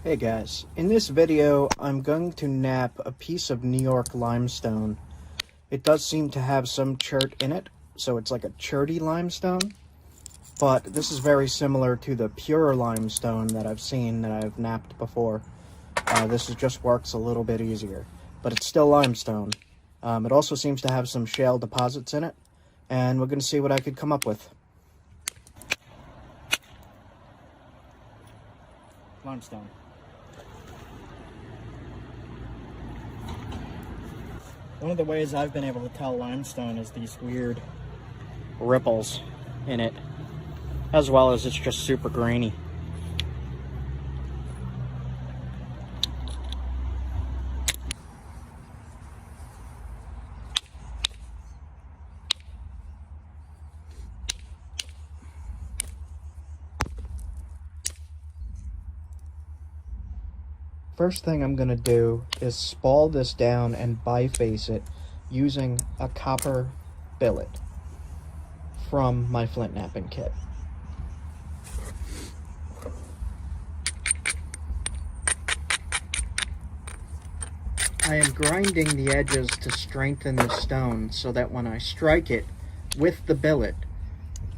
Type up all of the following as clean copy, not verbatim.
Hey guys, in this video I'm going to knap a piece of New York limestone. It does seem to have some chert in it, so it's like a cherty limestone, but this is very similar to the pure limestone that I've seen that I've knapped before. Just works a little bit easier, but it's still limestone. It also seems to have some shale deposits in it, and we're going to see what I could come up with. Limestone. One of the ways I've been able to tell limestone is these weird ripples in it, as well as it's just super grainy. First thing I'm going to do is spall this down and biface it using a copper billet from my Flintknapping kit. I am grinding the edges to strengthen the stone so that when I strike it with the billet,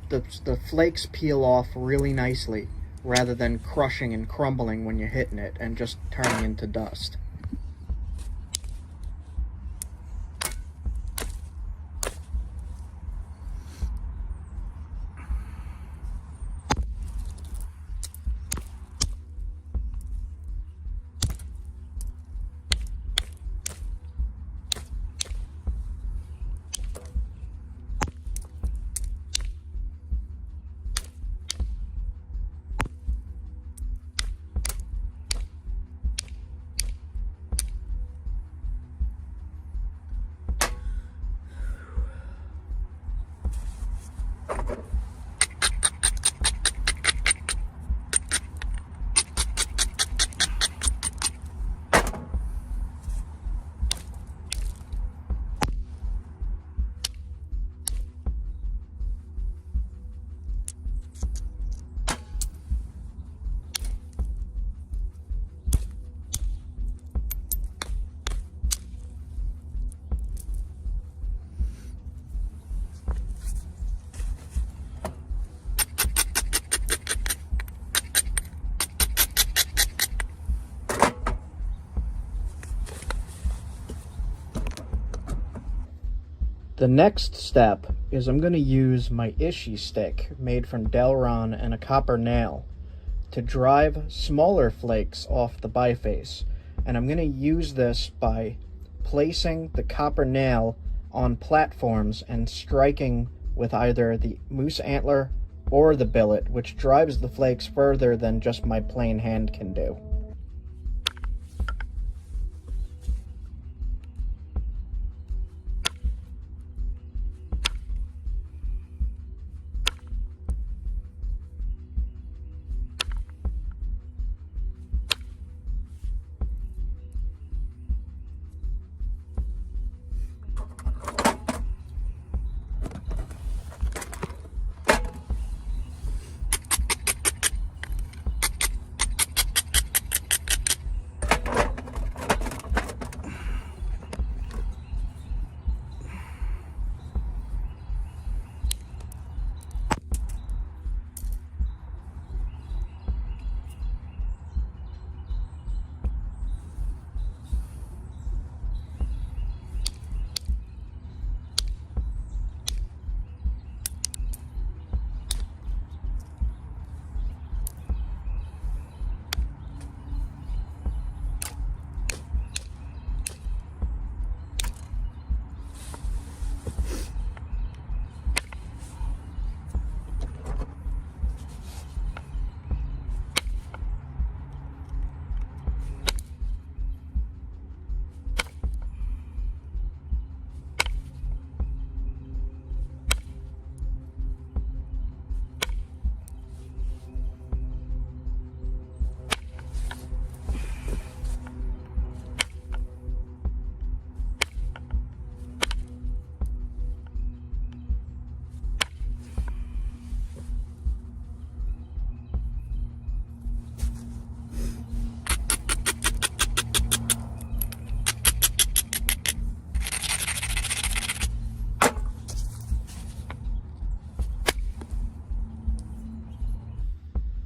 the flakes peel off really nicely, rather than crushing and crumbling when you're hitting it and just turning into dust. The next step is I'm going to use my Ishi stick made from Delron and a copper nail to drive smaller flakes off the biface. And I'm going to use this by placing the copper nail on platforms and striking with either the moose antler or the billet, which drives the flakes further than just my plain hand can do.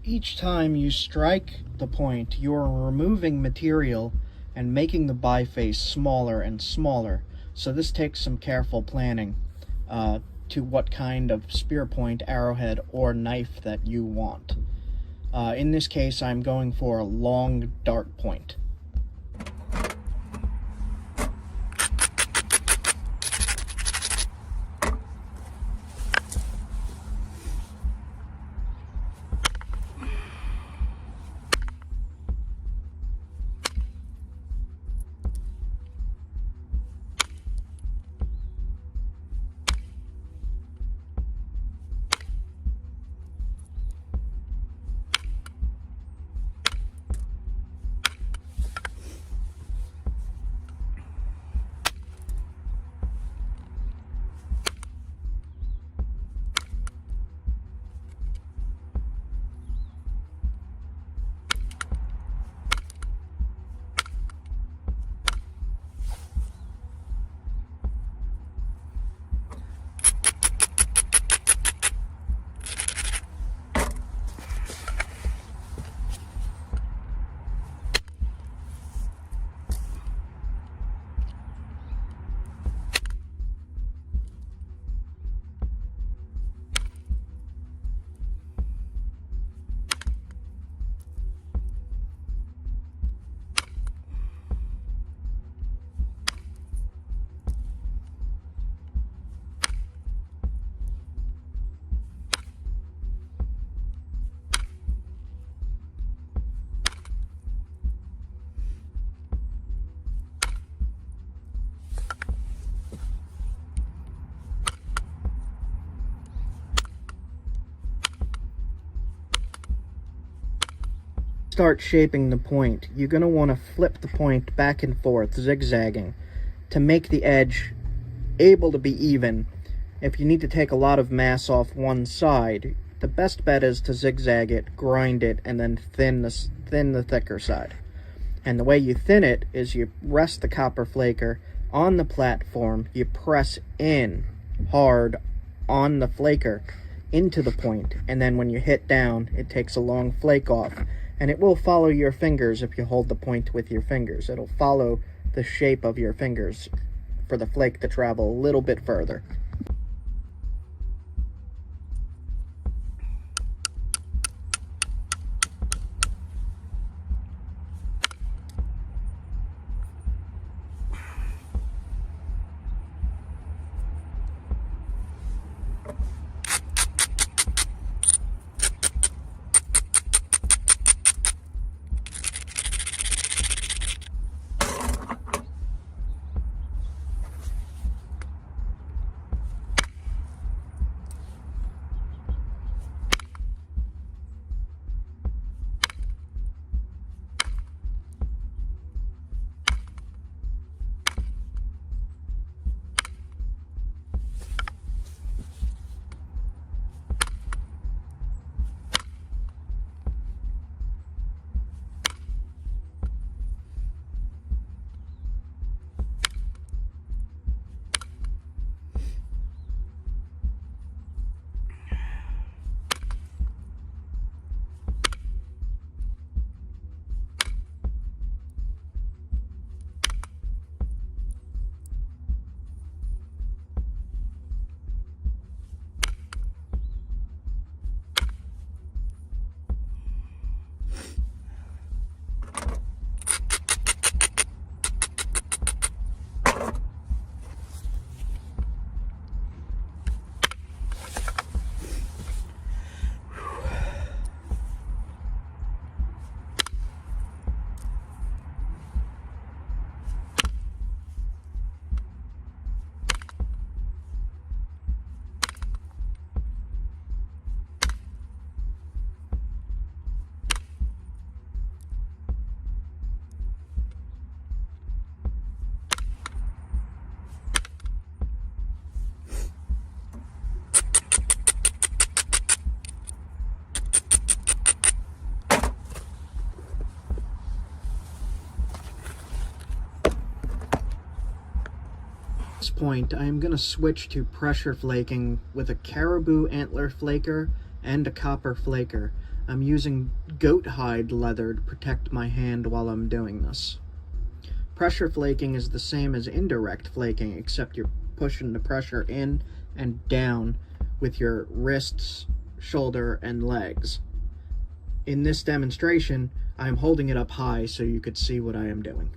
Each time you strike the point, you are removing material and making the biface smaller and smaller. So this takes some careful planning to what kind of spear point, arrowhead, or knife that you want. In this case, I'm going for a long dart point. Start shaping the point, you're going to want to flip the point back and forth, zigzagging, to make the edge able to be even. If you need to take a lot of mass off one side, the best bet is to zigzag it, grind it, and then thin the thicker side. And the way you thin it is you rest the copper flaker on the platform, you press in hard on the flaker into the point, and then when you hit down, it takes a long flake off. And it will follow your fingers if you hold the point with your fingers. It'll follow the shape of your fingers for the flake to travel a little bit further. At this point, I am going to switch to pressure flaking with a caribou antler flaker and a copper flaker. I'm using goat hide leather to protect my hand while I'm doing this. Pressure flaking is the same as indirect flaking, except you're pushing the pressure in and down with your wrists, shoulder, and legs. In this demonstration, I'm holding it up high so you could see what I am doing.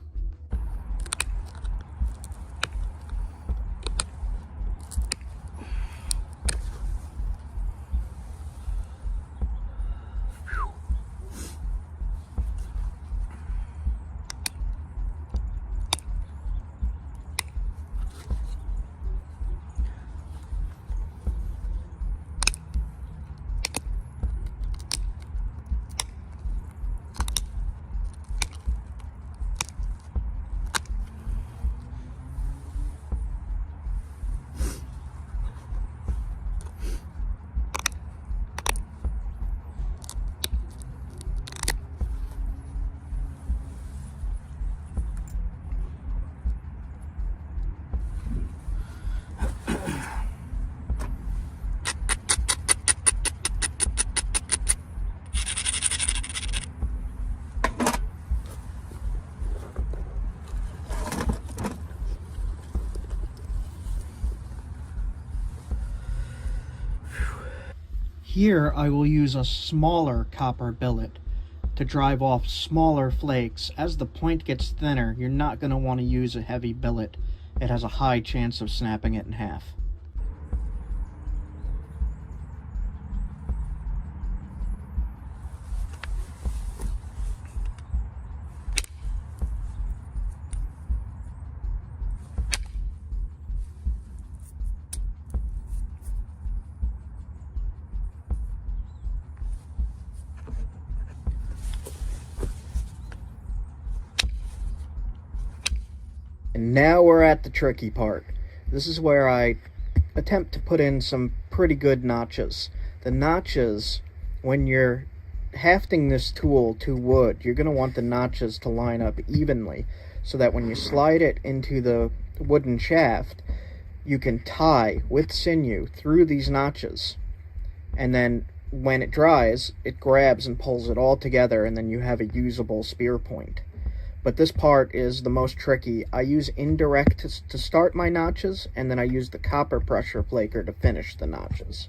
Here I will use a smaller copper billet to drive off smaller flakes. As the point gets thinner, you're not going to want to use a heavy billet. It has a high chance of snapping it in half. And now we're at the tricky part. This is where I attempt to put in some pretty good notches. The notches, when you're hafting this tool to wood, you're going to want the notches to line up evenly so that when you slide it into the wooden shaft, you can tie with sinew through these notches. And then when it dries, it grabs and pulls it all together, and then you have a usable spear point. But this part is the most tricky. I use indirect to start my notches, and then I use the copper pressure flaker to finish the notches.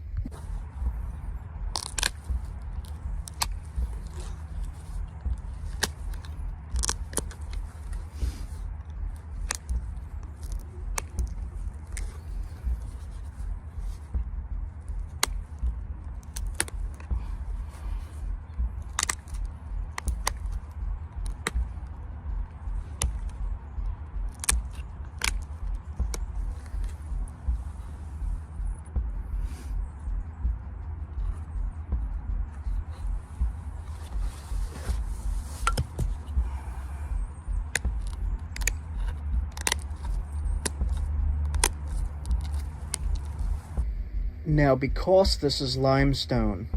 Now, because this is limestone,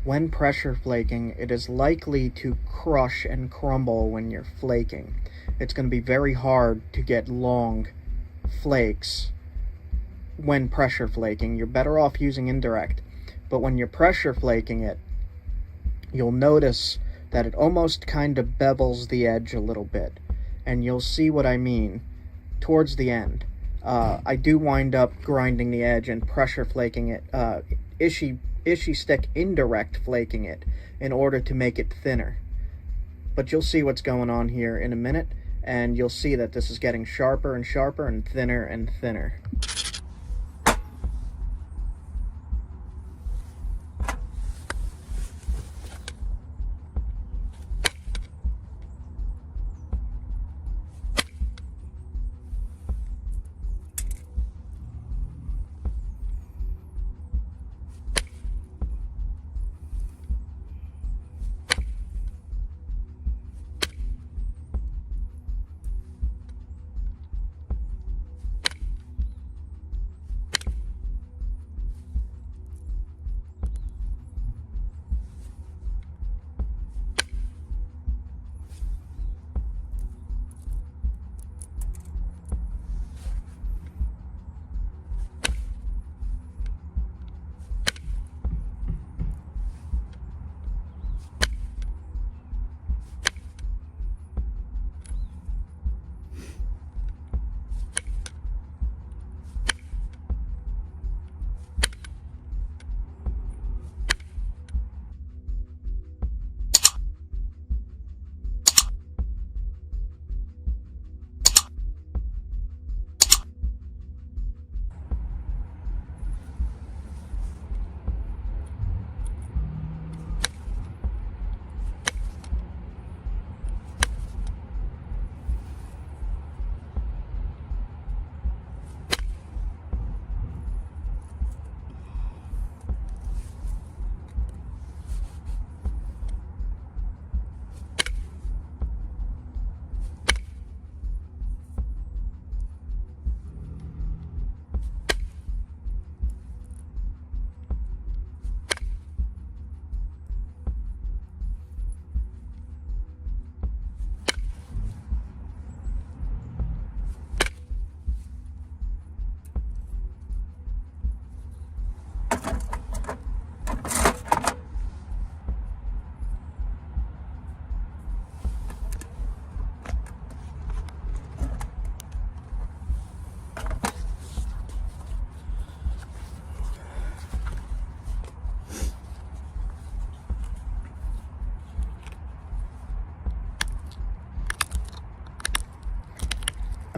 when pressure flaking, it is likely to crush and crumble when you're flaking. It's going to be very hard to get long flakes when pressure flaking. You're better off using indirect. But when you're pressure flaking it, you'll notice that it almost kind of bevels the edge a little bit. And you'll see what I mean towards the end. I do wind up grinding the edge and pressure flaking it, ishy stick indirect flaking it in order to make it thinner. But you'll see what's going on here in a minute, and you'll see that this is getting sharper and sharper and thinner and thinner.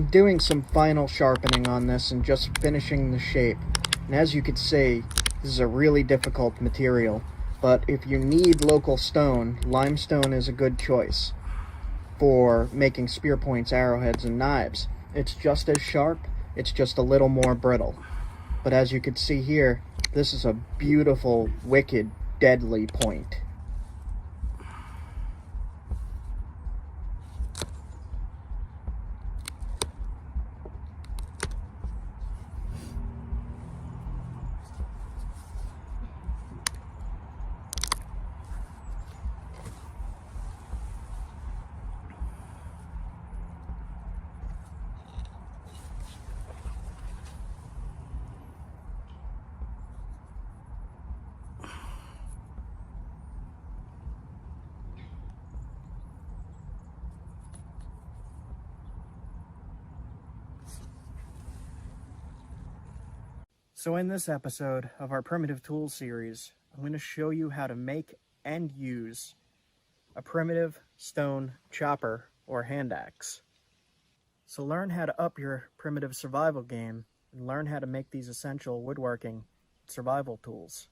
I'm doing some final sharpening on this and just finishing the shape. And as you can see, this is a really difficult material. But if you need local stone, limestone is a good choice for making spear points, arrowheads, and knives. It's just as sharp, it's just a little more brittle. But as you can see here, this is a beautiful, wicked, deadly point. So in this episode of our Primitive Tools series, I'm going to show you how to make and use a primitive stone chopper or hand axe. So learn how to up your primitive survival game and learn how to make these essential woodworking survival tools.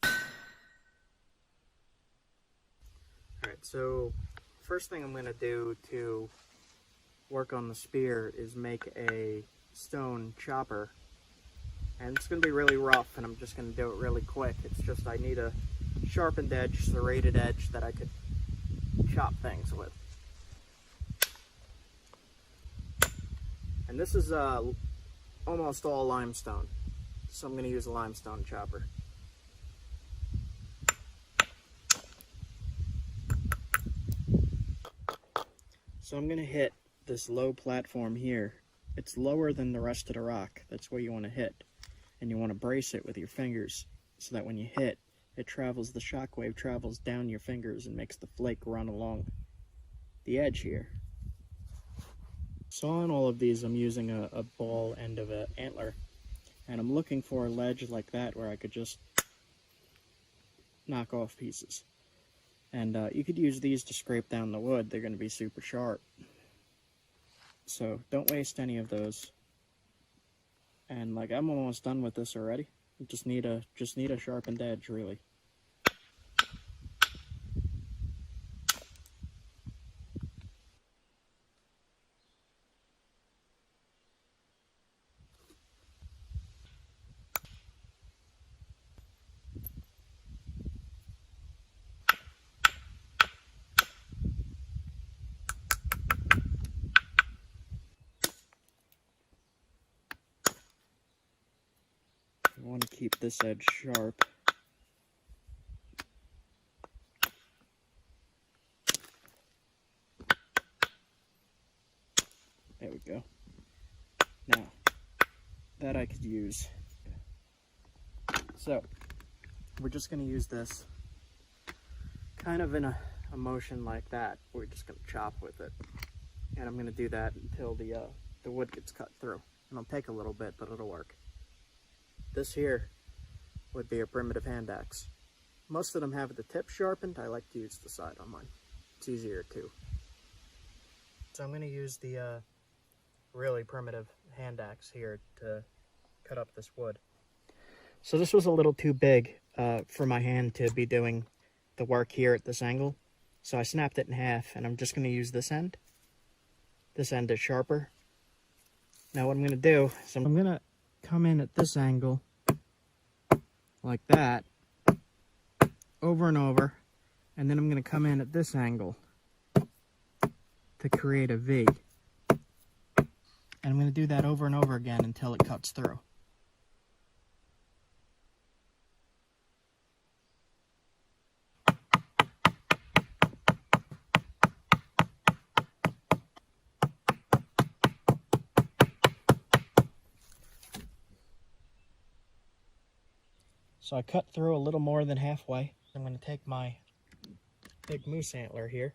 Alright, so first thing I'm going to do to work on the spear is make a stone chopper, and it's going to be really rough, and I'm just going to do it really quick. It's just I need a sharpened edge, serrated edge that I could chop things with. And this is almost all limestone, so I'm going to use a limestone chopper. So I'm going to hit this low platform here. It's lower than the rest of the rock. That's where you want to hit. And you want to brace it with your fingers so that when you hit, it travels, the shock wave travels down your fingers and makes the flake run along the edge here. So on all of these, I'm using a ball end of an antler. And I'm looking for a ledge like that where I could just knock off pieces. And you could use these to scrape down the wood. They're going to be super sharp. So don't waste any of those. And like I'm almost done with this already. I just need a sharpened edge, really. I want to keep this edge sharp. There we go. Now, that I could use. So, we're just going to use this kind of in a motion like that. We're just going to chop with it. And I'm going to do that until the wood gets cut through. And it'll take a little bit, but it'll work. This here would be a primitive hand axe. Most of them have the tip sharpened. I like to use the side on mine. It's easier too. So I'm going to use the really primitive hand axe here to cut up this wood. So this was a little too big for my hand to be doing the work here at this angle. So I snapped it in half, and I'm just going to use this end. This end is sharper. Now what I'm going to do is I'm going to come in at this angle like that over and over, and then I'm going to come in at this angle to create a V. And I'm going to do that over and over again until it cuts through. So I cut through a little more than halfway. I'm going to take my big moose antler here.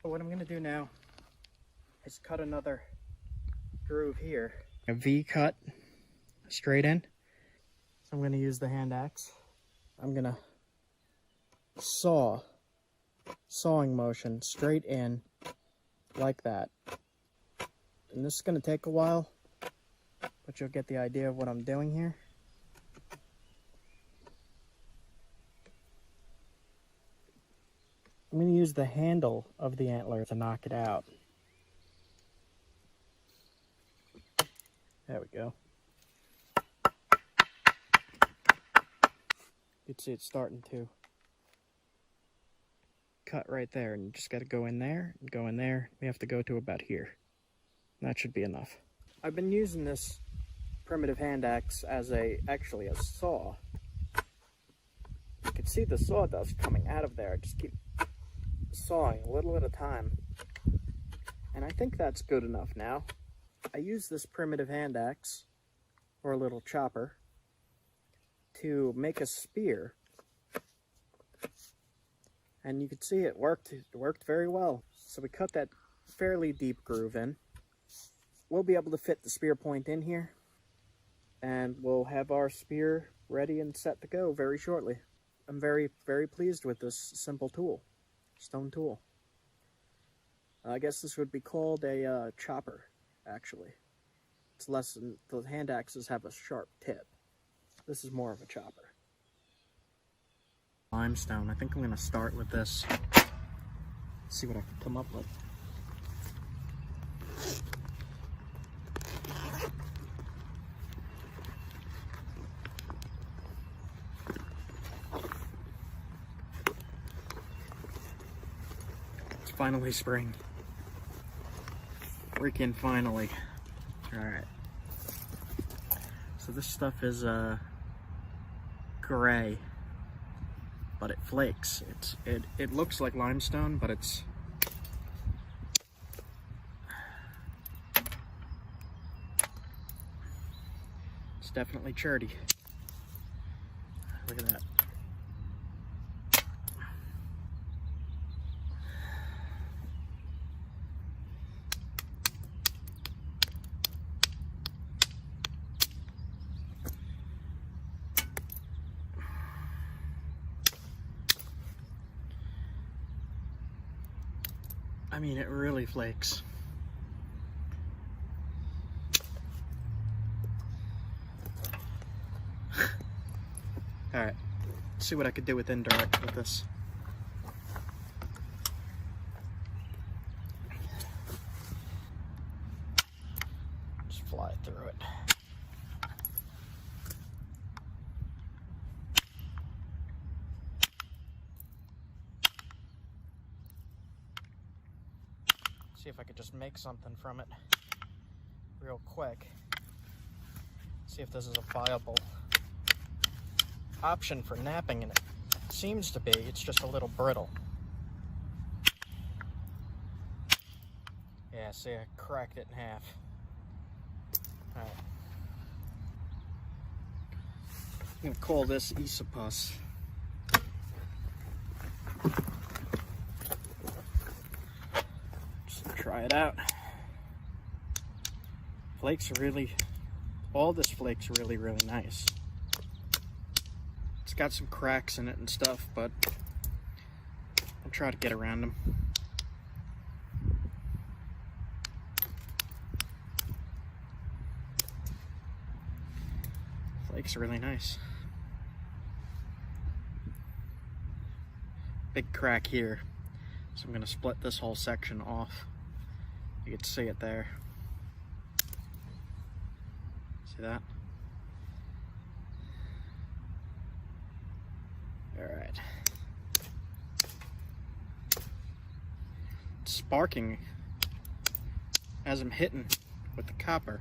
What I'm going to do now is cut another groove here. A V cut straight in. So I'm going to use the hand axe. I'm going to sawing motion straight in like that. And this is going to take a while, but you'll get the idea of what I'm doing here. I'm going to use the handle of the antler to knock it out. There we go. You can see it's starting to cut right there, and you just got to go in there and go in there. We have to go to about here. That should be enough. I've been using this primitive hand axe as actually a saw. You can see the sawdust coming out of there. Just keep sawing a little at a time. And I think that's good enough now. I use this primitive hand axe, or a little chopper, to make a spear. And you can see it worked very well. So we cut that fairly deep groove in. We'll be able to fit the spear point in here, and we'll have our spear ready and set to go very shortly. I'm very, very pleased with this simple tool, stone tool. I guess this would be called a chopper, actually. It's less than, the hand axes have a sharp tip. This is more of a chopper. Limestone. I think I'm going to start with this. See what I can come up with. It's finally spring. Freaking finally. Alright. So this stuff is gray, but it flakes. It looks like limestone, but it's definitely churty. Look at that. I mean, it really flakes. Alright, let's see what I could do with indirect with this. Just fly through it. See if I could just make something from it real quick. See if this is a viable option for knapping, and it seems to be. It's just a little brittle. Yeah, see, I cracked it in half. Alright. I'm gonna call this Esopus. Try it out. Flakes are really, all this flake's really, really nice. It's got some cracks in it and stuff, but I'll try to get around them. Flakes are really nice. Big crack here, so I'm gonna split this whole section off. You can see it there. See that? Alright. It's sparking as I'm hitting with the copper.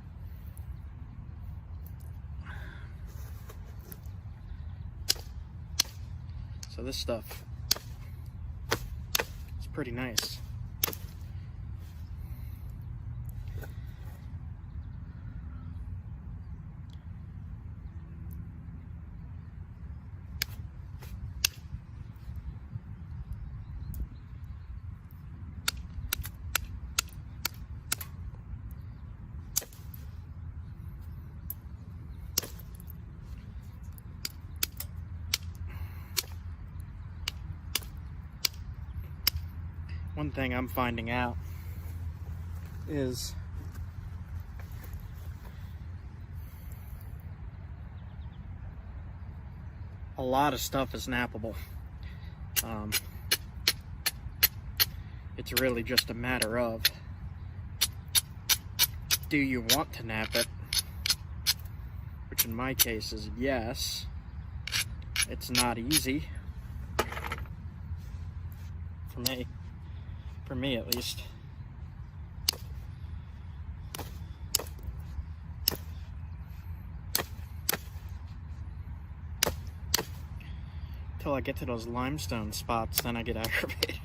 So this stuff is pretty nice. One thing I'm finding out is a lot of stuff is nappable. It's really just a matter of, do you want to nap it? Which in my case is yes. It's not easy. For me at least. Till I get to those limestone spots, then I get aggravated.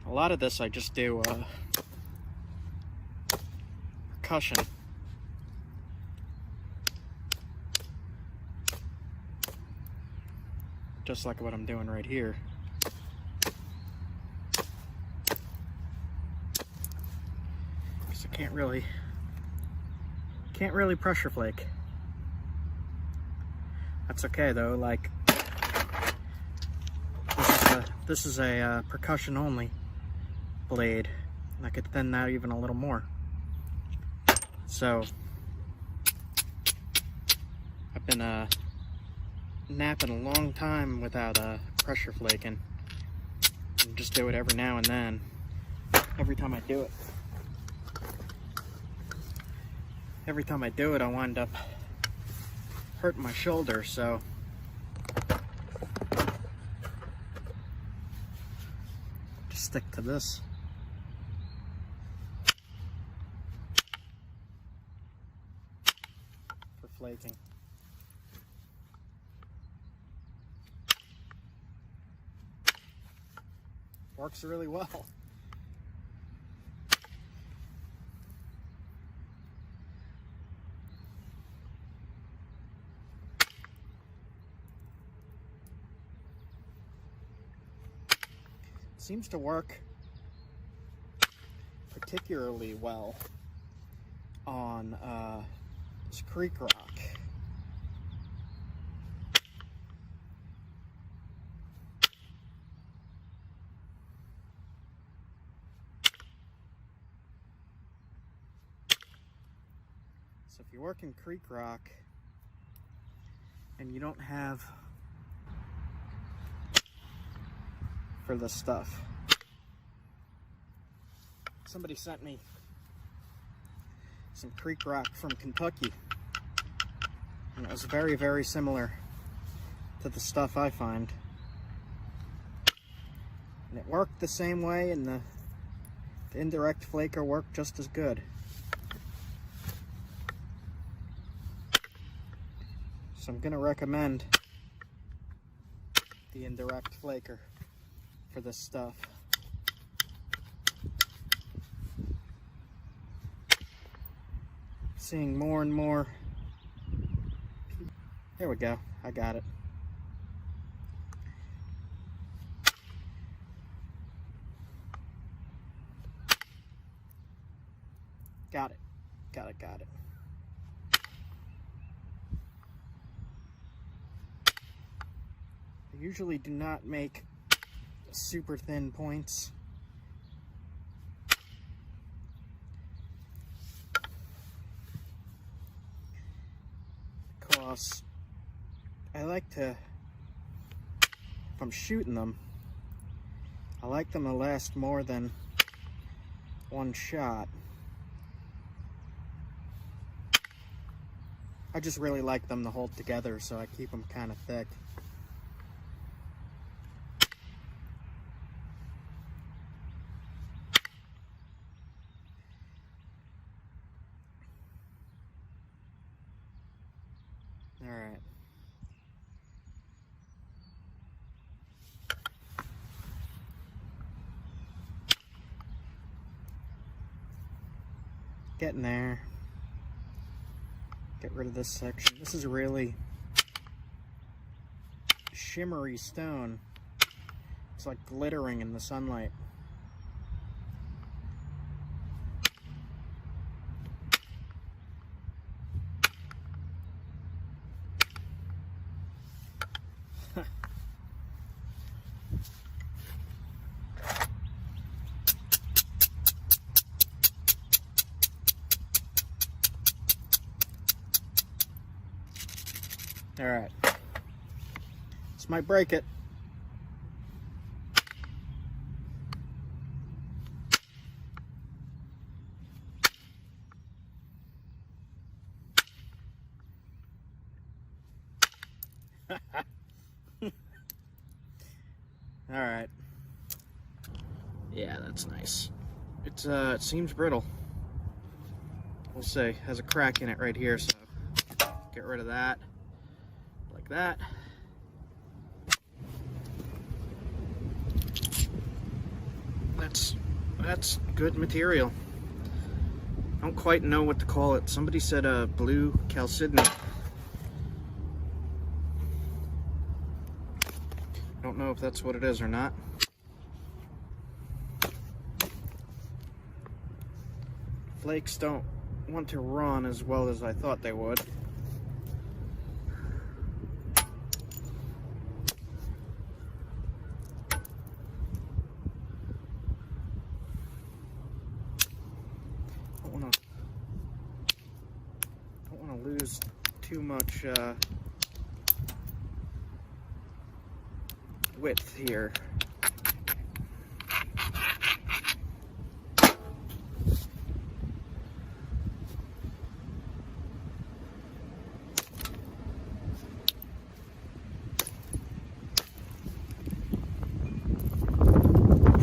A lot of this I just do percussion. Just like what I'm doing right here. Because I can't really pressure flake. That's okay though, like this is a percussion only blade, and I could thin that even a little more. So I've been napping a long time without pressure flaking. And just do it every now and then. Every time I do it, I wind up hurting my shoulder, so just stick to this. For flaking. Works really well. Seems to work particularly well on this creek rock. So if you work in creek rock and you don't have for this stuff. Somebody sent me some creek rock from Kentucky, and it was very, very similar to the stuff I find. And it worked the same way, and the indirect flaker worked just as good. So I'm gonna recommend the indirect flaker for this stuff. Seeing more and more. There we go. I got it. Got it. Got it. I usually do not make super thin points. Because I like to, if I'm shooting them, I like them to last more than one shot. I just really like them to hold together, so I keep them kind of thick. All right. Getting there. Get rid of this section. This is really shimmery stone. It's like glittering in the sunlight. All right. This might break it. All right. Yeah, that's nice. It's it seems brittle. We'll see. Has a crack in it right here, so get rid of that. Like that. That's good material. Don't quite know what to call it. Somebody said blue chalcedony. Don't know if that's what it is or not. Flakes don't want to run as well as I thought they would. Don't want to lose too much width here.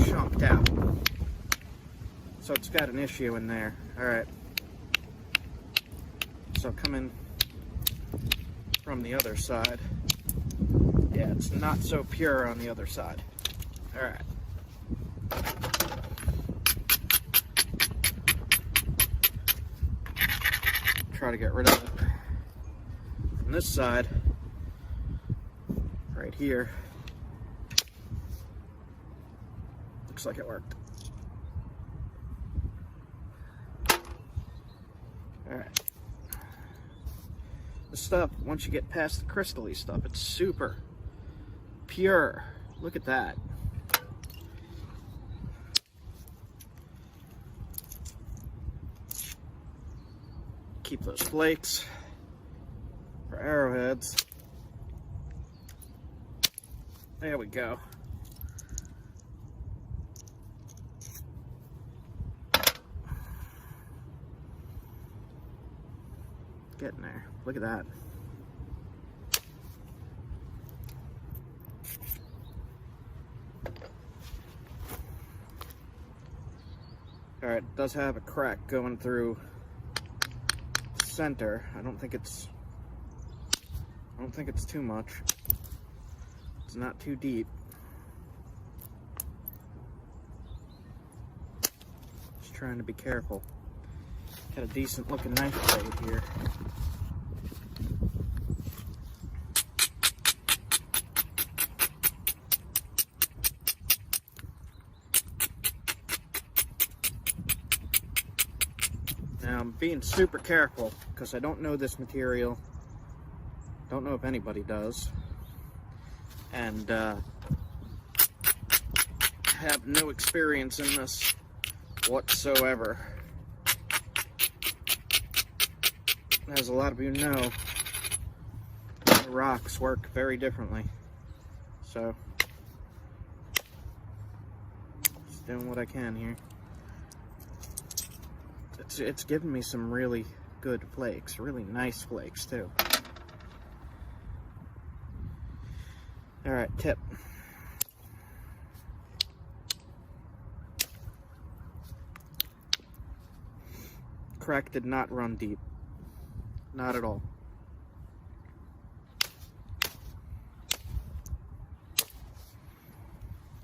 Chunked out. So it's got an issue in there. Alright. So coming from the other side. Yeah, it's not so pure on the other side. Alright. Try to get rid of it. From this side, right here, looks like it worked. Alright. The stuff, once you get past the crystally stuff, it's super pure. Look at that. Keep those flakes for arrowheads. There we go. Getting there. Look at that. Alright, it does have a crack going through the center. I don't think it's too much. It's not too deep. Just trying to be careful. Got a decent looking knife blade here. Now I'm being super careful because I don't know this material. Don't know if anybody does. And have no experience in this whatsoever. As a lot of you know, the rocks work very differently. So, just doing what I can here. It's given me some really good flakes, really nice flakes too. Alright, tip. Crack did not run deep. Not at all.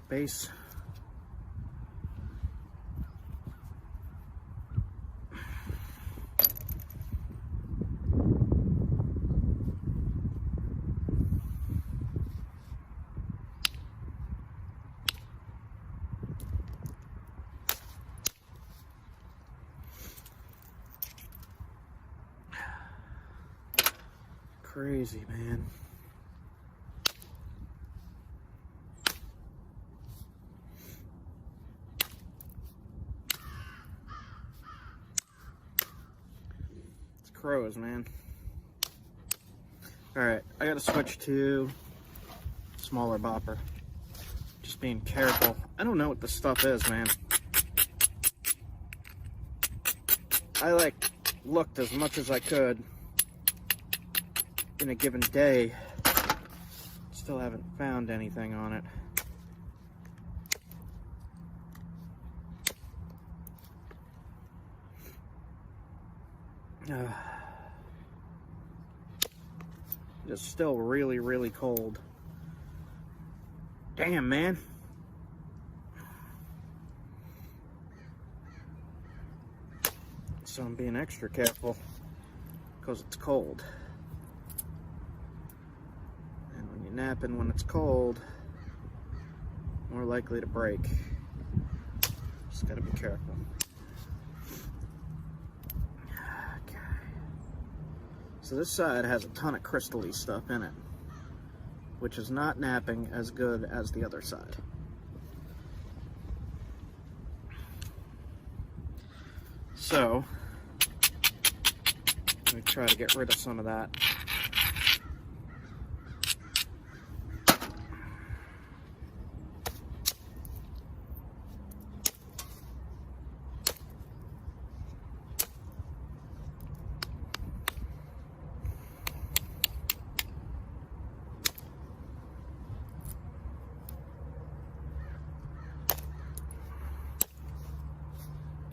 Base. Crazy, man. It's crows, man. Alright, I gotta switch to smaller bopper. Just being careful. I don't know what this stuff is, man. I looked as much as I could in a given day. Still haven't found anything on it. It's still really, really cold. Damn, man. So I'm being extra careful because it's cold. And when you're napping when it's cold, more likely to break. Just gotta be careful. Okay. So this side has a ton of crystal-y stuff in it, which is not napping as good as the other side. So, let me try to get rid of some of that.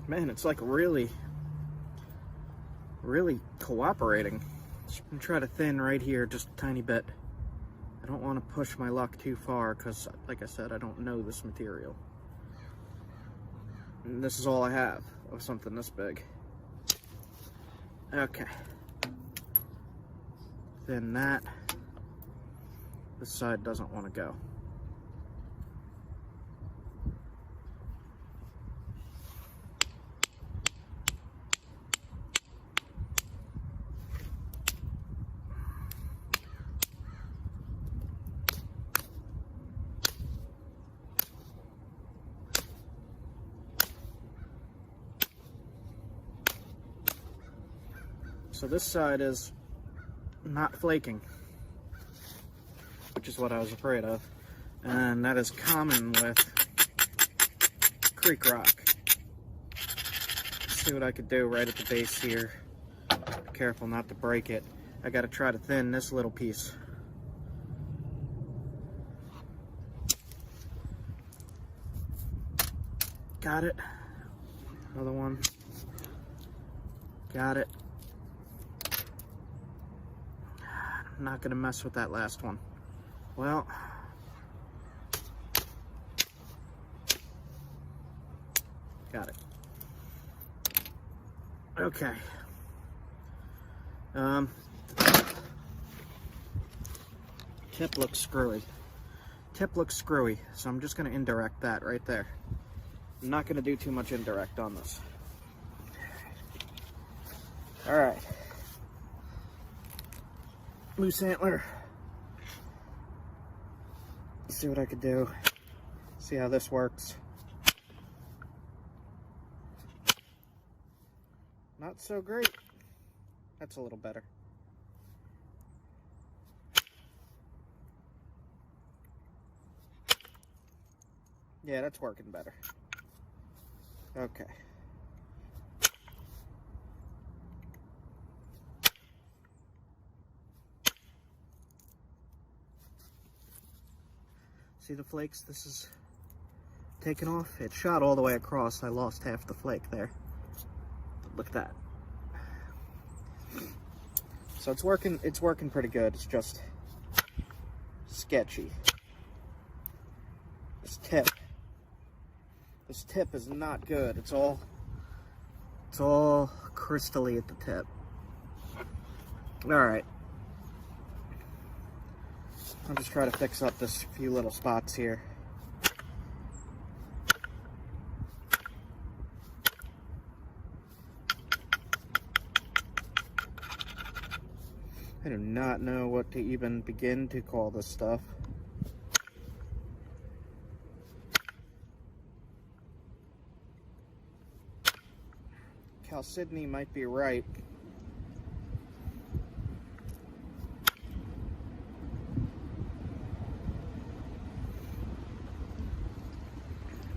Man, it's like really cooperating. I'm gonna try to thin right here just a tiny bit. I don't want to push my luck too far because, like I said, I don't know this material. And this is all I have of something this big. Okay. Thin that. This side doesn't want to go. So this side is not flaking, which is what I was afraid of. And that is common with creek rock. Let's see what I could do right at the base here. Be careful not to break it. I gotta try to thin this little piece. Got it. Another one. Got it. I'm not gonna mess with that last one. Well, got it. Okay. Tip looks screwy. Tip looks screwy, so I'm just gonna indirect that right there. I'm not gonna do too much indirect on this. All right. Loose antler. Let's see what I could do. See how this works. Not so great. That's a little better. Yeah, that's working better. Okay. See the flakes this is taken off? It shot all the way across. I lost half the flake there. Look at that. So it's working pretty good. It's just sketchy. This tip is not good. It's all crystally at the tip. All right. I'll just try to fix up this few little spots here. I do not know what to even begin to call this stuff. Chalcedony might be right.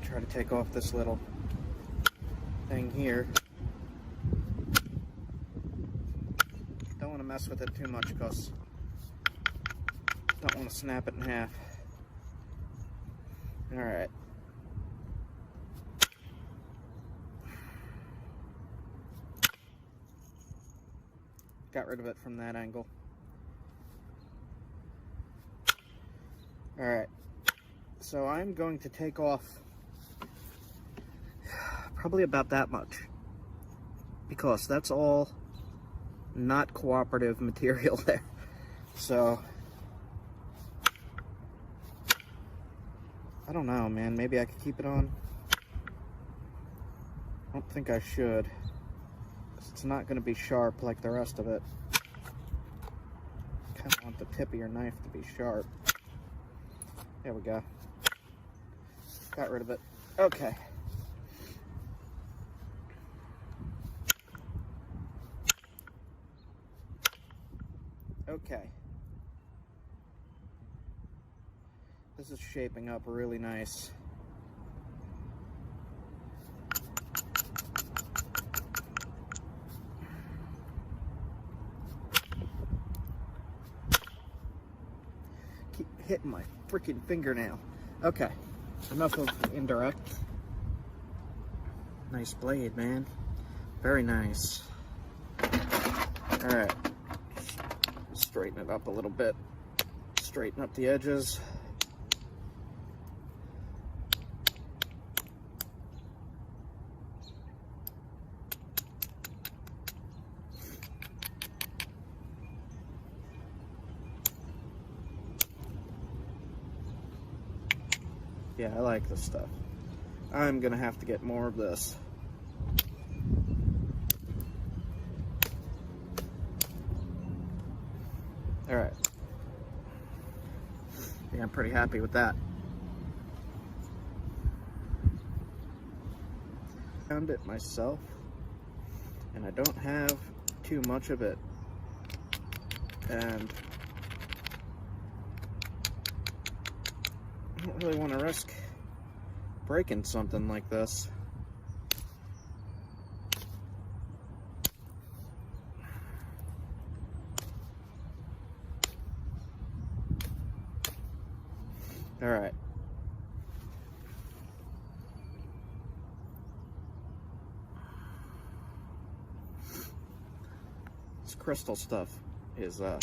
Try to take off this little thing here. Don't want to mess with it too much because don't want to snap it in half. Alright. Got rid of it from that angle. Alright. So I'm going to take off probably about that much, because that's all not cooperative material there. So I don't know, man. Maybe I could keep it on. I don't think I should. It's not going to be sharp like the rest of it. Kind of want the tip of your knife to be sharp. There we go. Got rid of it. Okay. Okay. This is shaping up really nice. Keep hitting my freaking fingernail. Okay. Enough of indirect. Nice blade, man. Very nice. Alright. Straighten it up a little bit. Straighten up the edges. Yeah, I like this stuff. I'm gonna have to get more of this. Alright. Yeah, I'm pretty happy with that. Found it myself, and I don't have too much of it. And I don't really want to risk breaking something like this. All right. This crystal stuff is a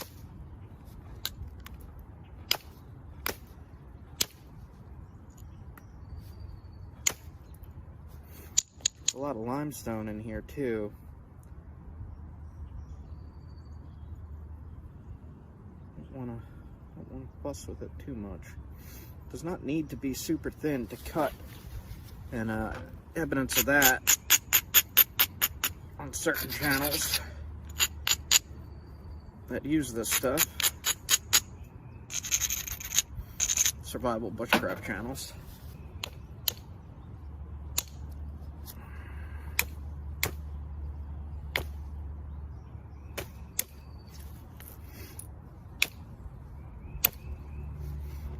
lot of limestone in here too. Don't want to fuss with it too much. Does not need to be super thin to cut, and evidence of that on certain channels that use this stuff. Survival bushcraft channels.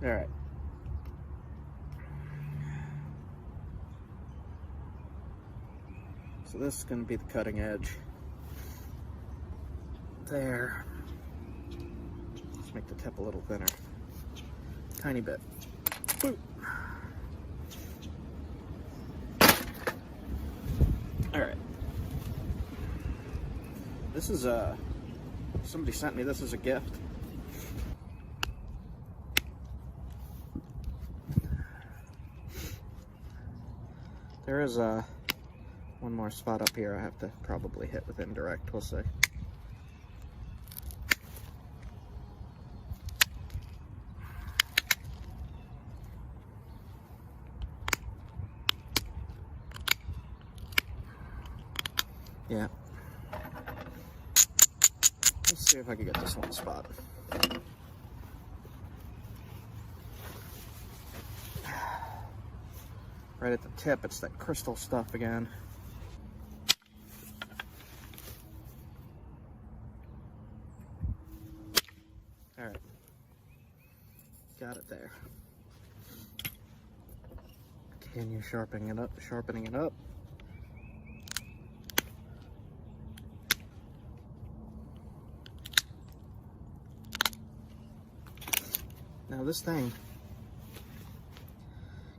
All right. So this is going to be the cutting edge. There. Let's make the tip a little thinner. Tiny bit. Boop. All right. This is somebody sent me this as a gift. There is one more spot up here I have to probably hit with indirect, we'll see. Yeah. Let's see if I can get this one spot. Right at the tip, it's that crystal stuff again. All right, got it there. Continue sharpening it up, sharpening it up. Now this thing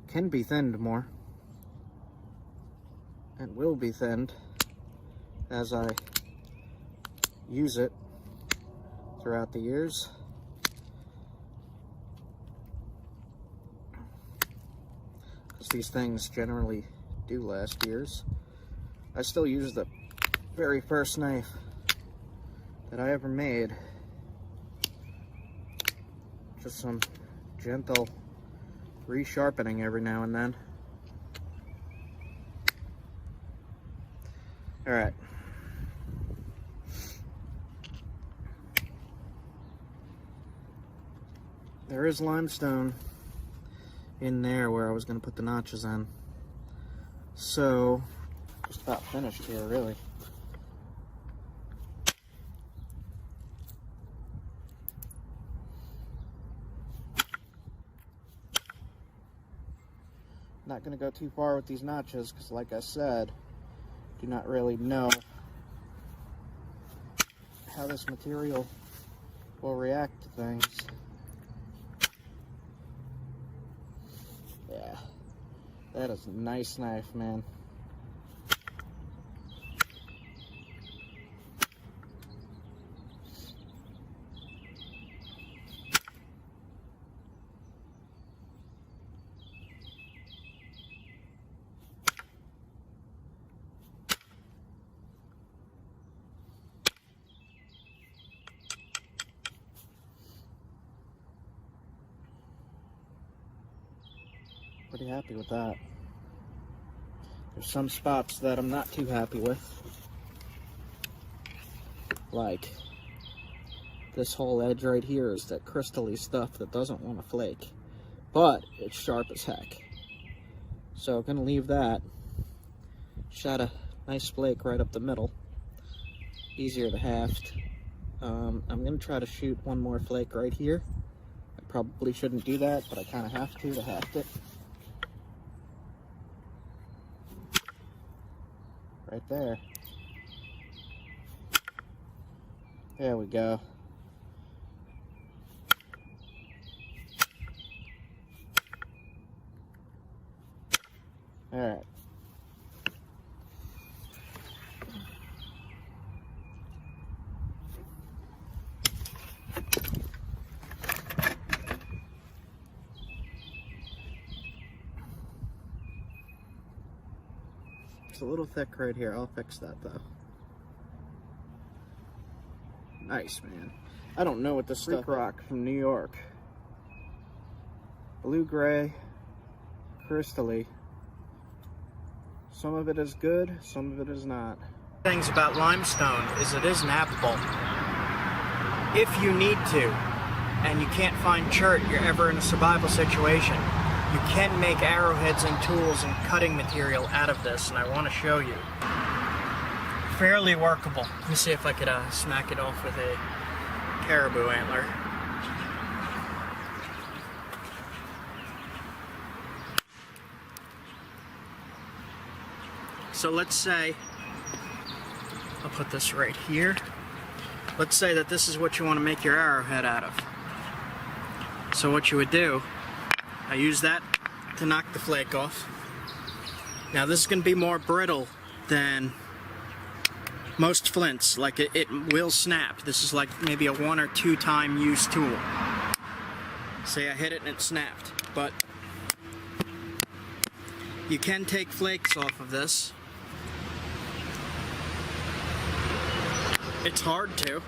can be thinned more, and will be thinned as I use it throughout the years. Because these things generally do last years. I still use the very first knife that I ever made. Just some gentle resharpening every now and then. Alright. There is limestone in there where I was going to put the notches in. So, just about finished here, really. Not going to go too far with these notches because, like I said, do not really know how this material will react to things. Yeah, that is a nice knife, man. Pretty happy with that. There's some spots that I'm not too happy with. Like this whole edge right here is that crystally stuff that doesn't want to flake. But it's sharp as heck. So I'm gonna leave that. Shot a nice flake right up the middle. Easier to haft. I'm gonna try to shoot one more flake right here. I probably shouldn't do that, but I kinda have to haft it. Right there. There we go. All right. It's a little thick right here. I'll fix that though. Nice, man. I don't know what this stuff. Rock from New York. Blue-gray, crystally. Some of it is good, some of it is not. Things about limestone is it is knappable. If you need to, and you can't find chert, you're ever in a survival situation, you can make arrowheads and tools and cutting material out of this, and I want to show you. Fairly workable. Let me see if I could smack it off with a caribou antler. So let's say, I'll put this right here. Let's say that this is what you want to make your arrowhead out of. So what you would do, I use that to knock the flake off. Now this is going to be more brittle than most flints. Like it will snap. This is like maybe a 1 or 2 time use tool. Say I hit it and it snapped. But you can take flakes off of this. It's hard to.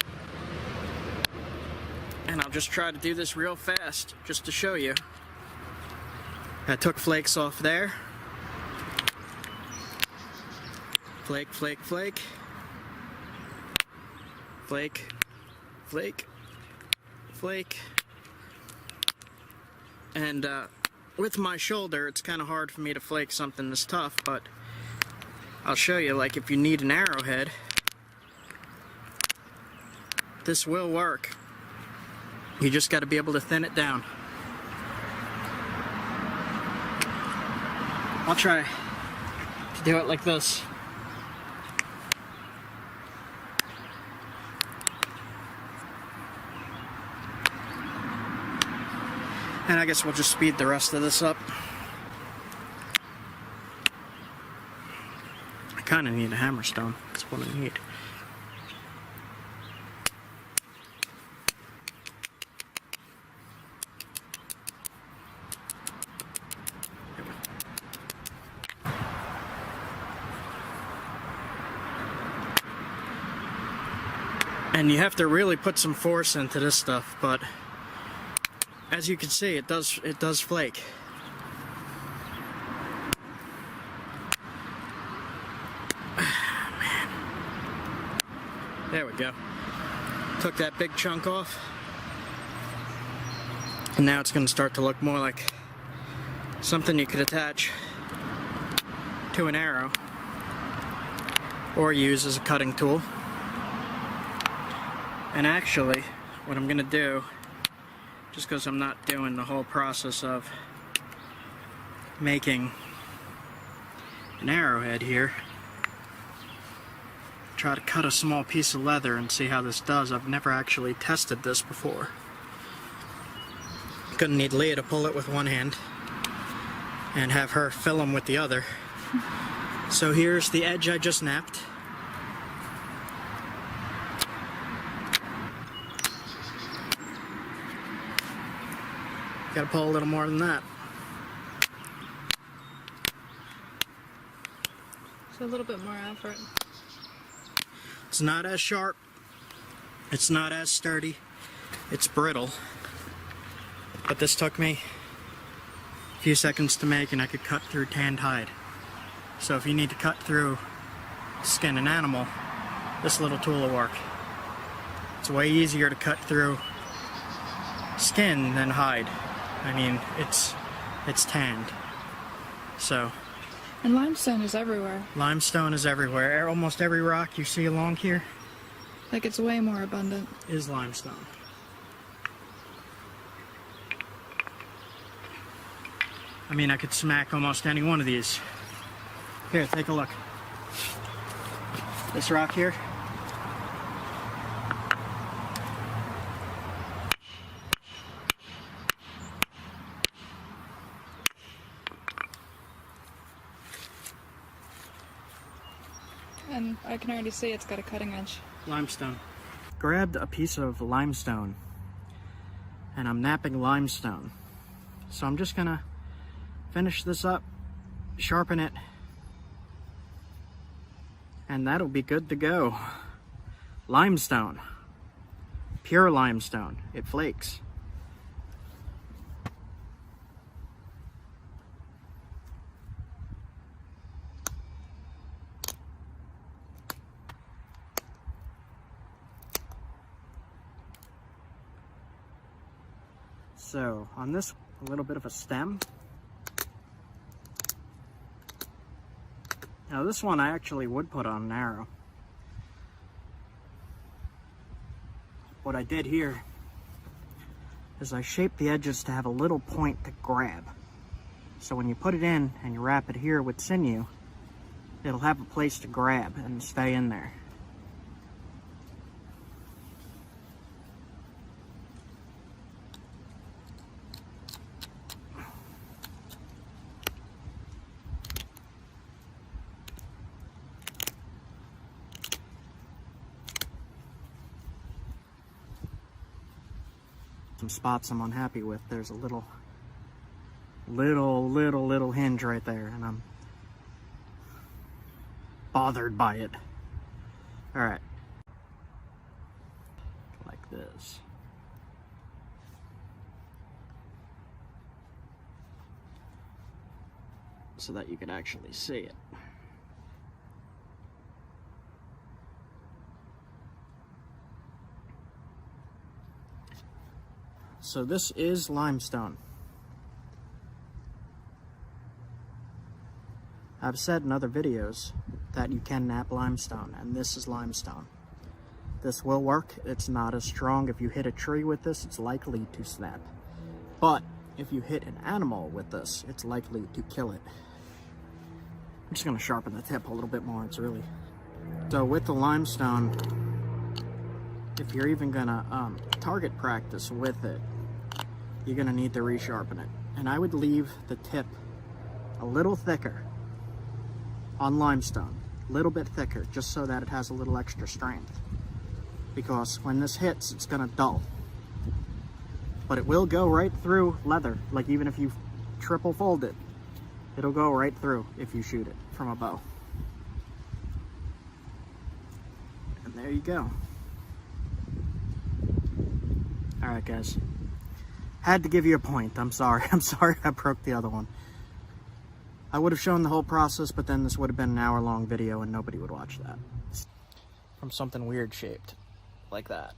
And I'll just try to do this real fast just to show you. I took flakes off there. Flake, flake, flake. Flake, flake, flake. And with my shoulder, it's kind of hard for me to flake something this tough, but I'll show you, like if you need an arrowhead, this will work. You just got to be able to thin it down. I'll try to do it like this. And I guess we'll just speed the rest of this up. I kind of need a hammerstone. That's what I need. And you have to really put some force into this stuff, but as you can see, it does flake. Man. There we go. Took that big chunk off. And now it's going to start to look more like something you could attach to an arrow or use as a cutting tool. And actually, what I'm going to do, just because I'm not doing the whole process of making an arrowhead here, try to cut a small piece of leather and see how this does. I've never actually tested this before. Gonna need Leah to pull it with one hand and have her fill them with the other. So here's the edge I just napped. Gotta pull a little more than that. So a little bit more effort. It's not as sharp. It's not as sturdy. It's brittle. But this took me a few seconds to make, and I could cut through tanned hide. So if you need to cut through skin an animal, this little tool will work. It's way easier to cut through skin than hide. I mean, it's tanned. So. And limestone is everywhere. Limestone is everywhere. Almost every rock you see along here, like, it's way more abundant, is limestone. I mean, I could smack almost any one of these. Here, take a look. This rock here. and I can already see it's got a cutting edge. Limestone. Grabbed a piece of limestone, and I'm knapping limestone. So I'm just gonna finish this up, sharpen it, and that'll be good to go. Limestone. Pure limestone. It flakes. So on this, a little bit of a stem. Now this one I actually would put on an arrow. What I did here is I shaped the edges to have a little point to grab. So when you put it in and you wrap it here with sinew, it'll have a place to grab and stay in there. Some spots I'm unhappy with. There's a little hinge right there, and I'm bothered by it. All right, like this. So that you can actually see it. So this is limestone. I've said in other videos that you can knap limestone, and this is limestone. This will work. It's not as strong. If you hit a tree with this, it's likely to snap. But if you hit an animal with this, it's likely to kill it. I'm just going to sharpen the tip a little bit more. It's really... So with the limestone, if you're even going to target practice with it, you're going to need to resharpen it. And I would leave the tip a little thicker on limestone, a little bit thicker, just so that it has a little extra strength. Because when this hits, it's going to dull. But it will go right through leather. Like even if you triple fold it, it'll go right through if you shoot it from a bow. And there you go. Alright guys. Had to give you a point. I'm sorry. I'm sorry I broke the other one. I would have shown the whole process, but then this would have been an hour-long video and nobody would watch that. From something weird shaped, like that.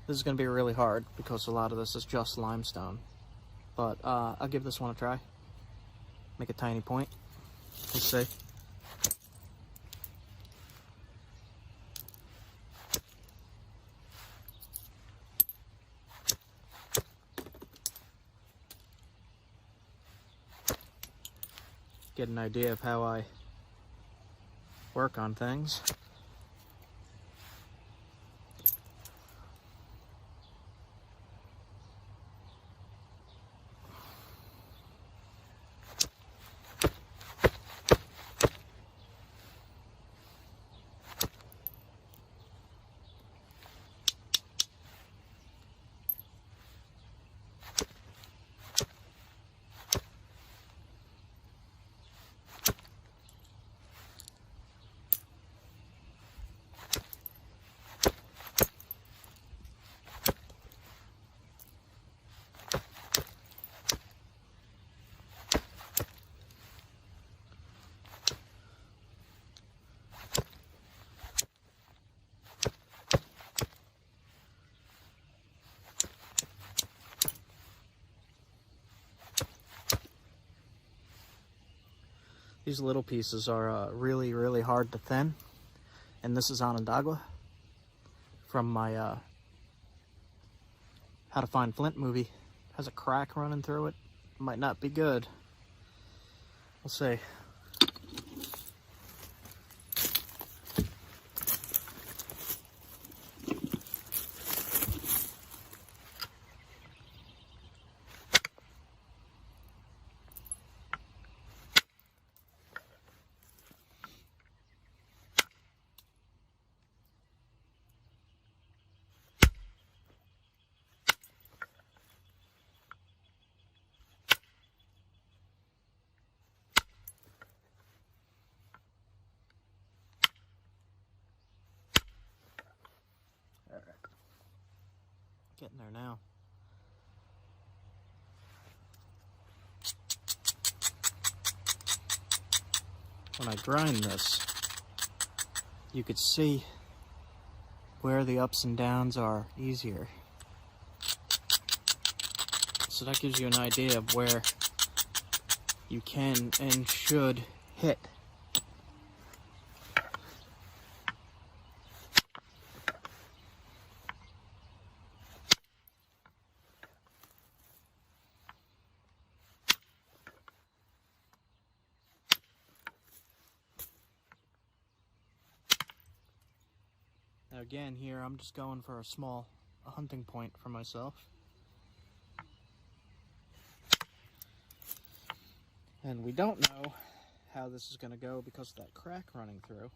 This is going to be really hard because a lot of this is just limestone. But I'll give this one a try. Make a tiny point. Let's see. Get an idea of how I work on things. These little pieces are really, really hard to thin. And this is Onondaga from my How to Find Flint movie. Has a crack running through it. Might not be good. We'll see. Getting there now. When I grind this, you could see where the ups and downs are easier. So that gives you an idea of where you can and should hit. Now again here, I'm just going for a small hunting point for myself. And we don't know how this is going to go because of that crack running through.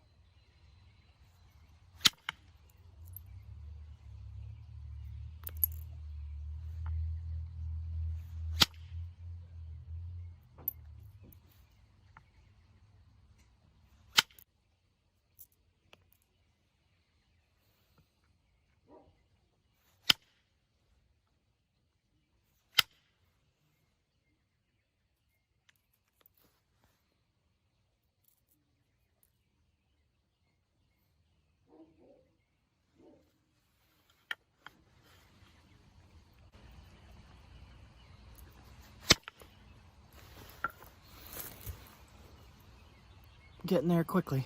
Getting there quickly.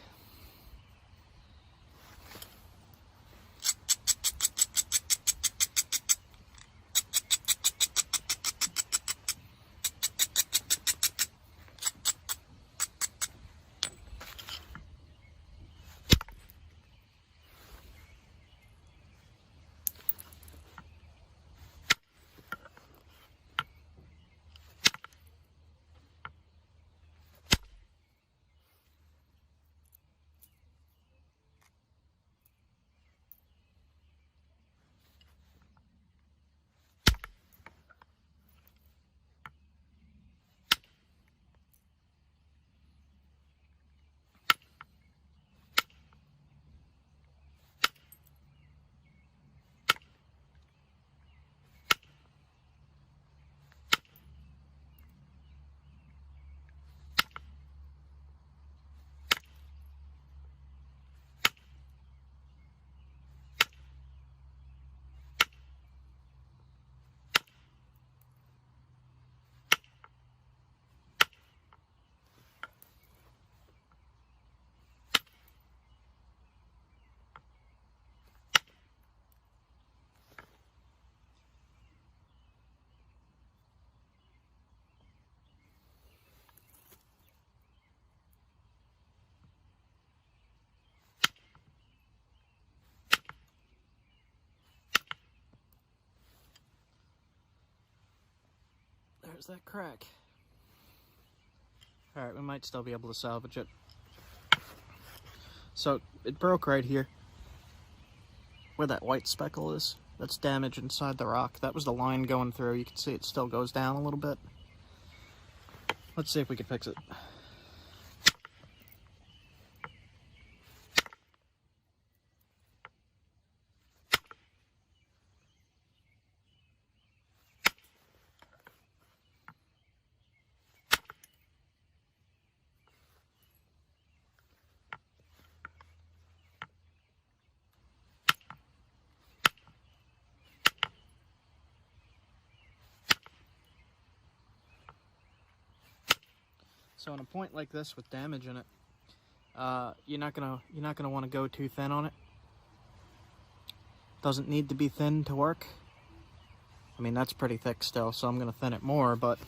There's that crack. Alright, we might still be able to salvage it. So, it broke right here. Where that white speckle is. That's damage inside the rock. That was the line going through. You can see it still goes down a little bit. Let's see if we can fix it. So on a point like this with damage in it, you're not gonna want to go too thin on it. Doesn't need to be thin to work. I mean, that's pretty thick still, so I'm gonna thin it more, but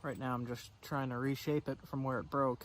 right now I'm just trying to reshape it from where it broke.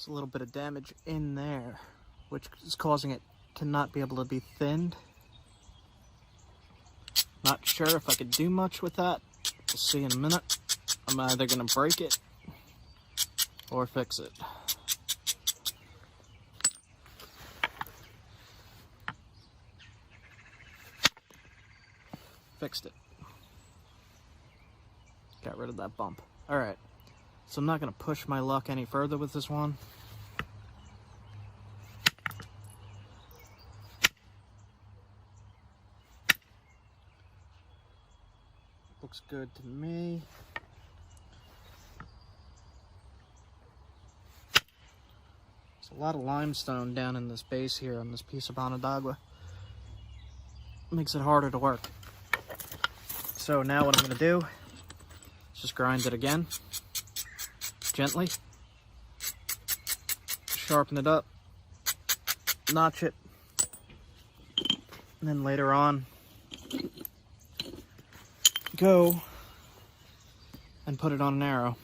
A little bit of damage in there, which is causing it to not be able to be thinned. Not sure if I could do much with that. We'll see in a minute. I'm either going to break it or fix it. Fixed it. Got rid of that bump. Alright, so I'm not going to push my luck any further with this one. Looks good to me. There's a lot of limestone down in this base here on this piece of Onondaga. Makes it harder to work. So now what I'm going to do is just grind it again, gently, sharpen it up, notch it, and then later on go and put it on an arrow.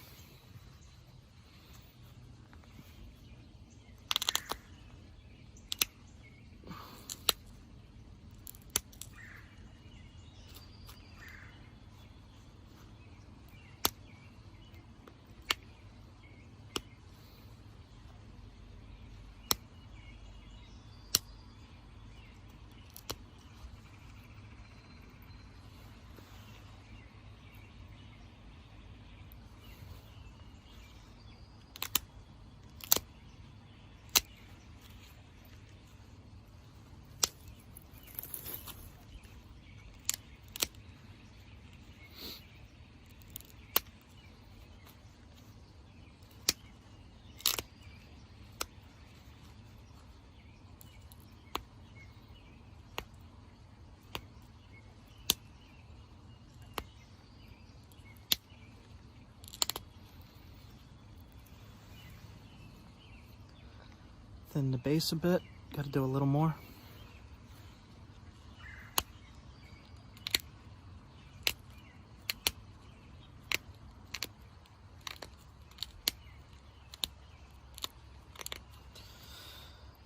Thin the base a bit. Got to do a little more.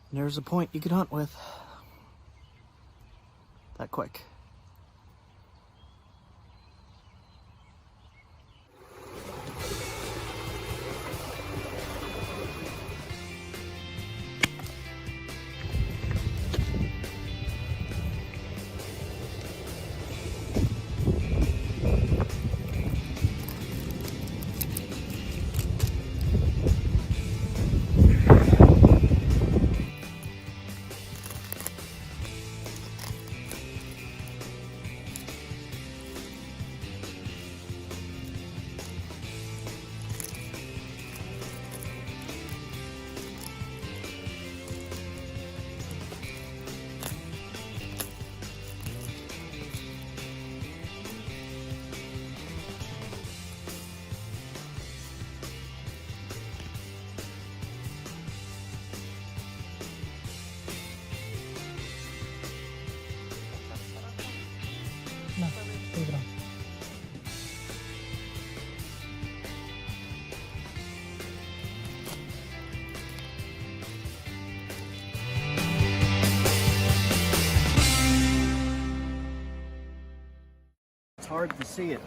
And there's a point you could hunt with. That quick. No, leave it on. It's hard to see it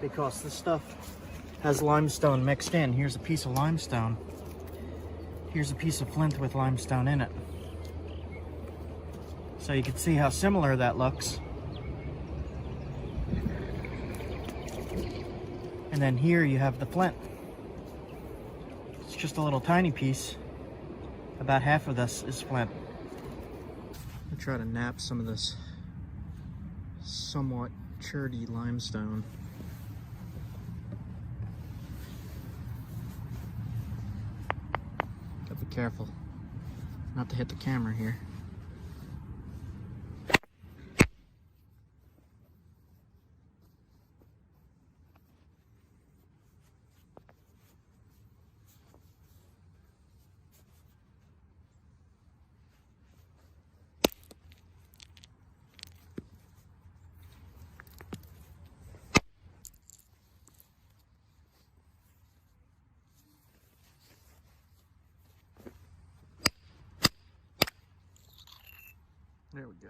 because this stuff has limestone mixed in. Here's a piece of limestone. Here's a piece of flint with limestone in it. So you can see how similar that looks. And then here you have the flint. It's just a little tiny piece. About half of this is flint. I'll try to knap some of this somewhat cherty limestone. Gotta be careful not to hit the camera here. There we go.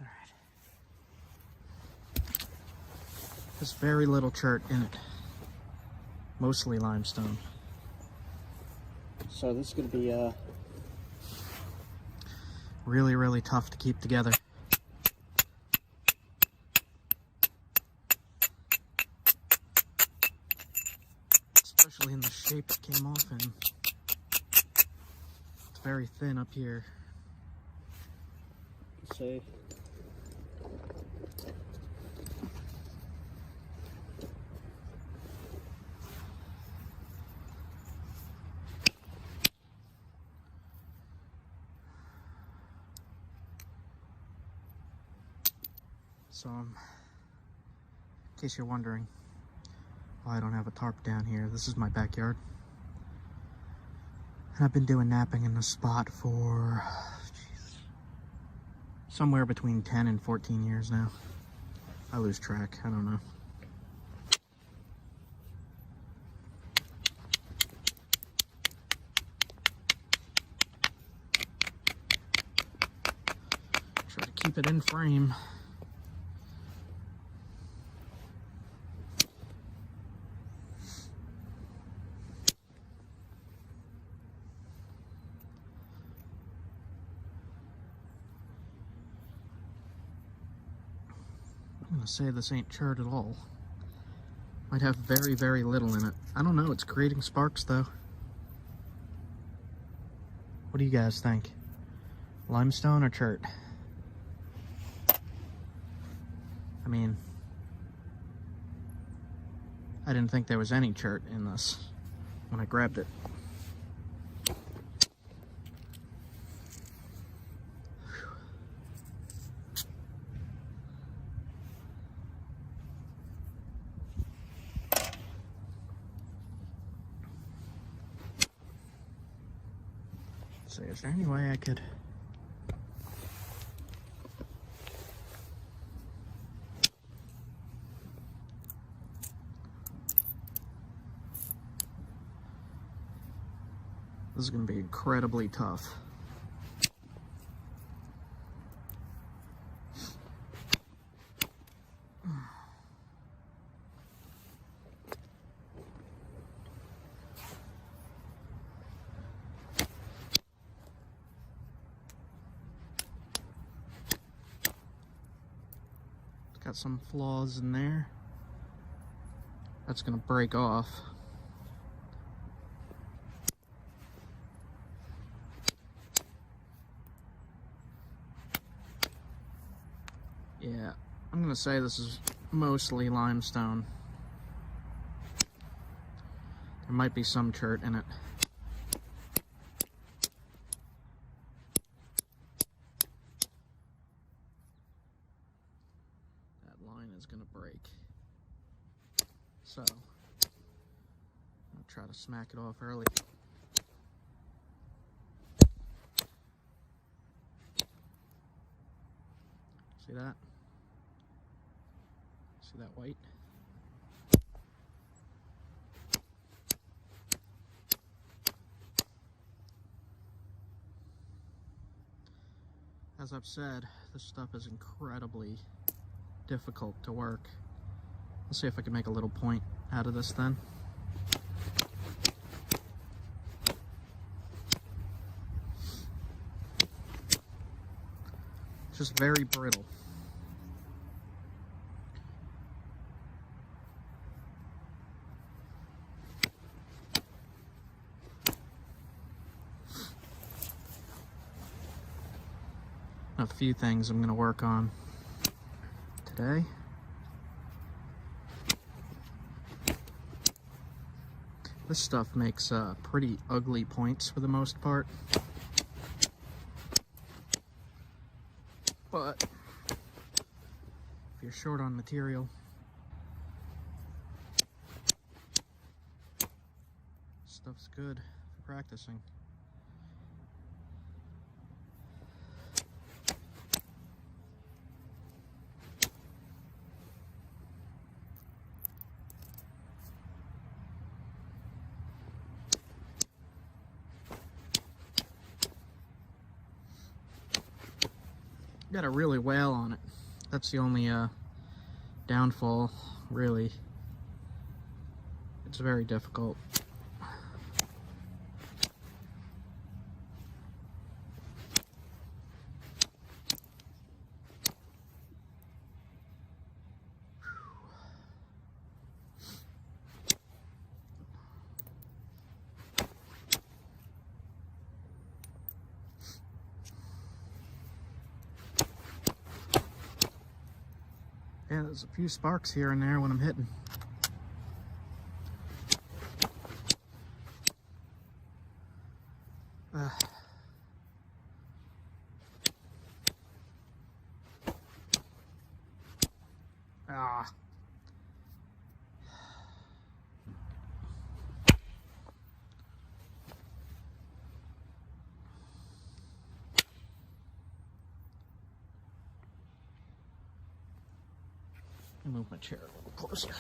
All right. There's very little chert in it. Mostly limestone. So this is going to be really, really tough to keep together. Especially in the shape it came off in. Very thin up here. See. So, in case you're wondering why I don't have a tarp down here, this is my backyard. I've been doing napping in this spot for somewhere between 10 and 14 years now. I lose track, I don't know. Try to keep it in frame. I'm gonna say this ain't charred at all. Might have very, very little in it. I don't know, it's creating sparks though. What do you guys think? Limestone or chert? I mean, I didn't think there was any chert in this when I grabbed it. see, is there any way I could... This is going to be incredibly tough. It's got some flaws in there. That's going to break off. Yeah, I'm gonna say this is mostly limestone. There might be some chert in it. That line is gonna break. So, I'll try to smack it off early. See that? See that white? As I've said, this stuff is incredibly difficult to work. Let's see if I can make a little point out of this then. It's just very brittle. A few things I'm going to work on today. This stuff makes pretty ugly points for the most part. But if you're short on material, stuff's good for practicing. Got to really wail on it. That's the only downfall, really. It's very difficult. Yeah, there's a few sparks here and there when I'm hitting. Move my chair a little closer. Okay.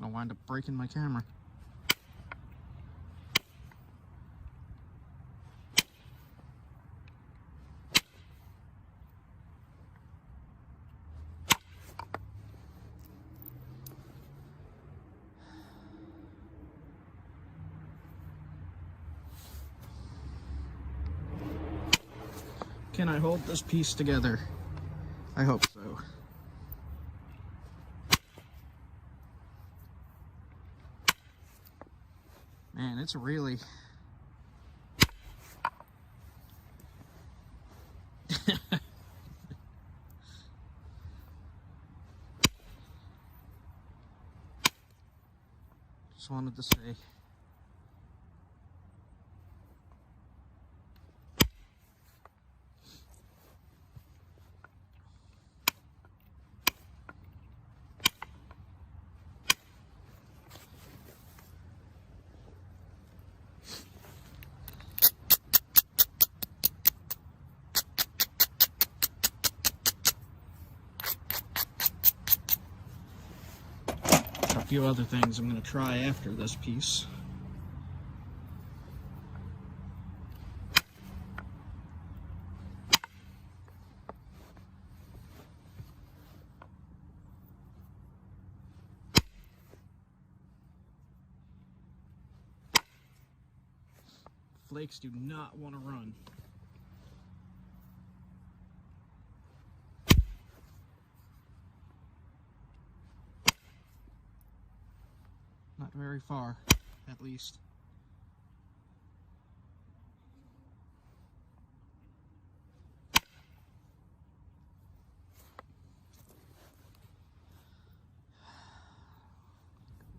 I'll wind up breaking my camera. Can I hold this piece together? I hope so. Man, it's really... Just wanted to see. A few other things I'm going to try after this piece. Flakes do not want to run. Not very far, at least.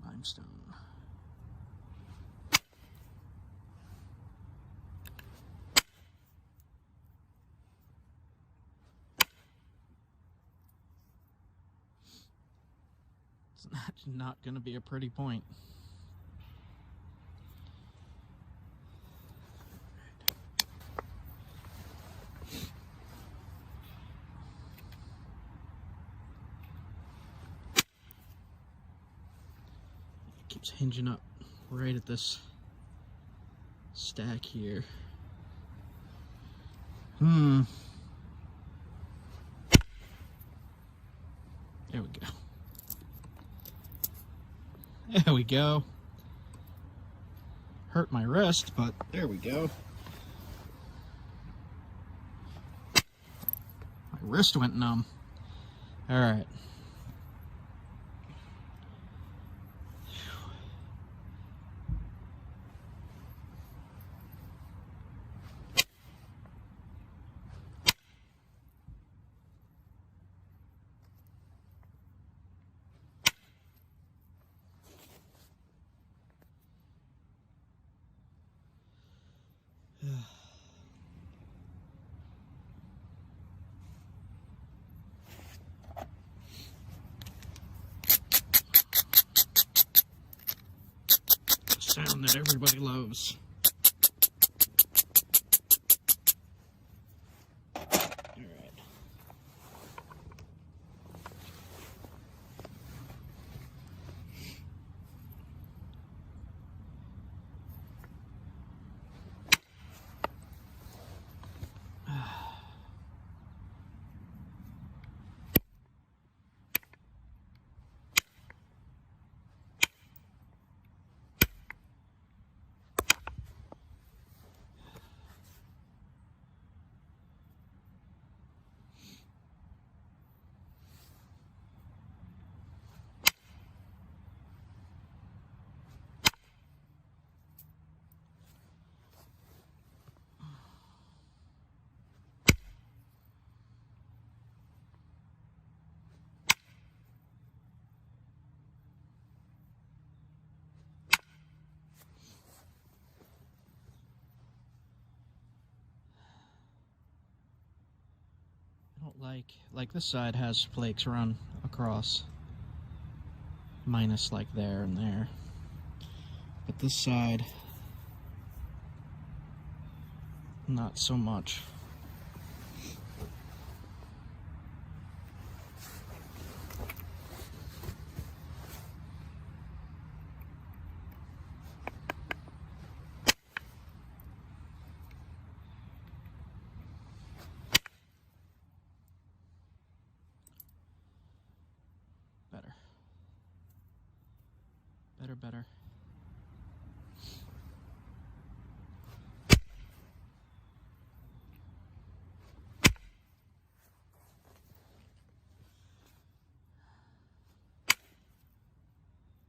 Limestone. It's not going to be a pretty point. Keeps hinging up right at this stack here. There we go. There we go. Hurt my wrist, but there we go. My wrist went numb. All right. Sound that everybody loves. All right. Like this side has flakes run across, minus like there and there, but this side not so much. Better.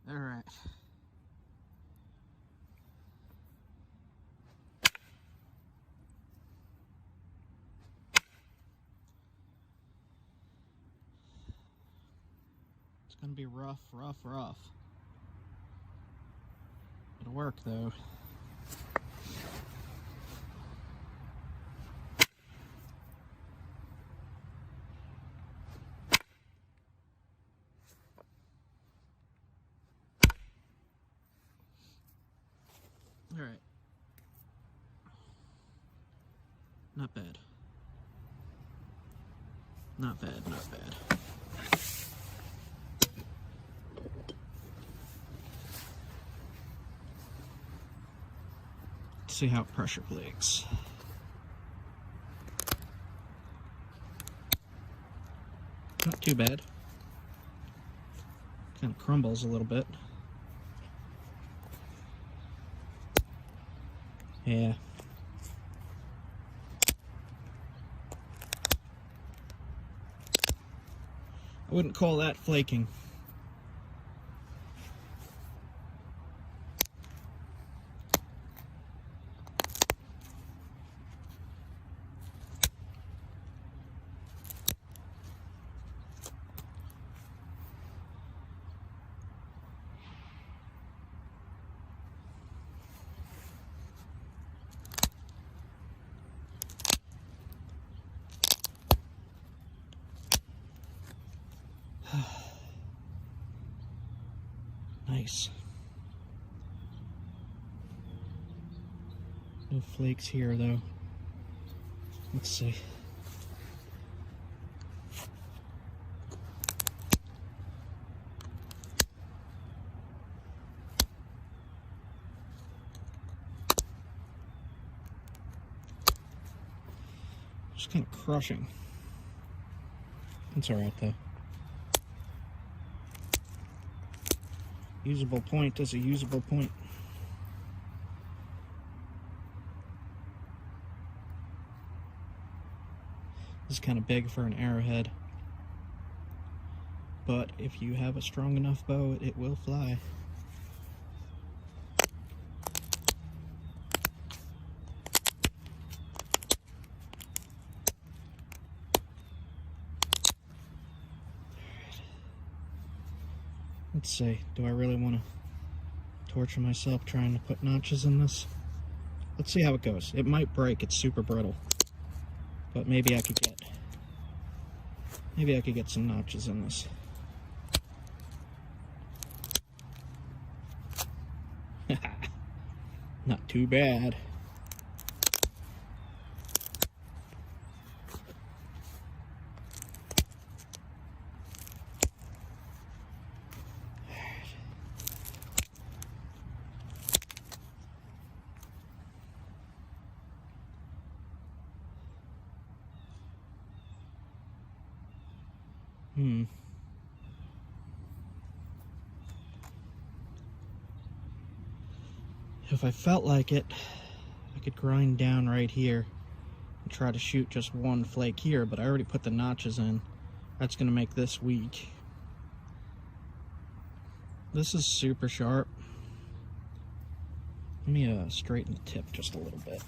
All right. It's gonna be rough. work though. All right. Not bad. Not bad, not bad. Let's see how pressure flakes. Not too bad. Kind of crumbles a little bit. Yeah. I wouldn't call that flaking. Nice. No flakes here though. Let's see. Just kind of crushing. It's alright though. Usable point is a usable point. This is kind of big for an arrowhead, but if you have a strong enough bow, it will fly. Let's see, do I really want to torture myself trying to put notches in this? Let's see how it goes. It might break, it's super brittle. But maybe I could get some notches in this. Not too bad. If I felt like it, I could grind down right here and try to shoot just one flake here, but I already put the notches in. That's going to make this weak. This is super sharp. Let me straighten the tip just a little bit.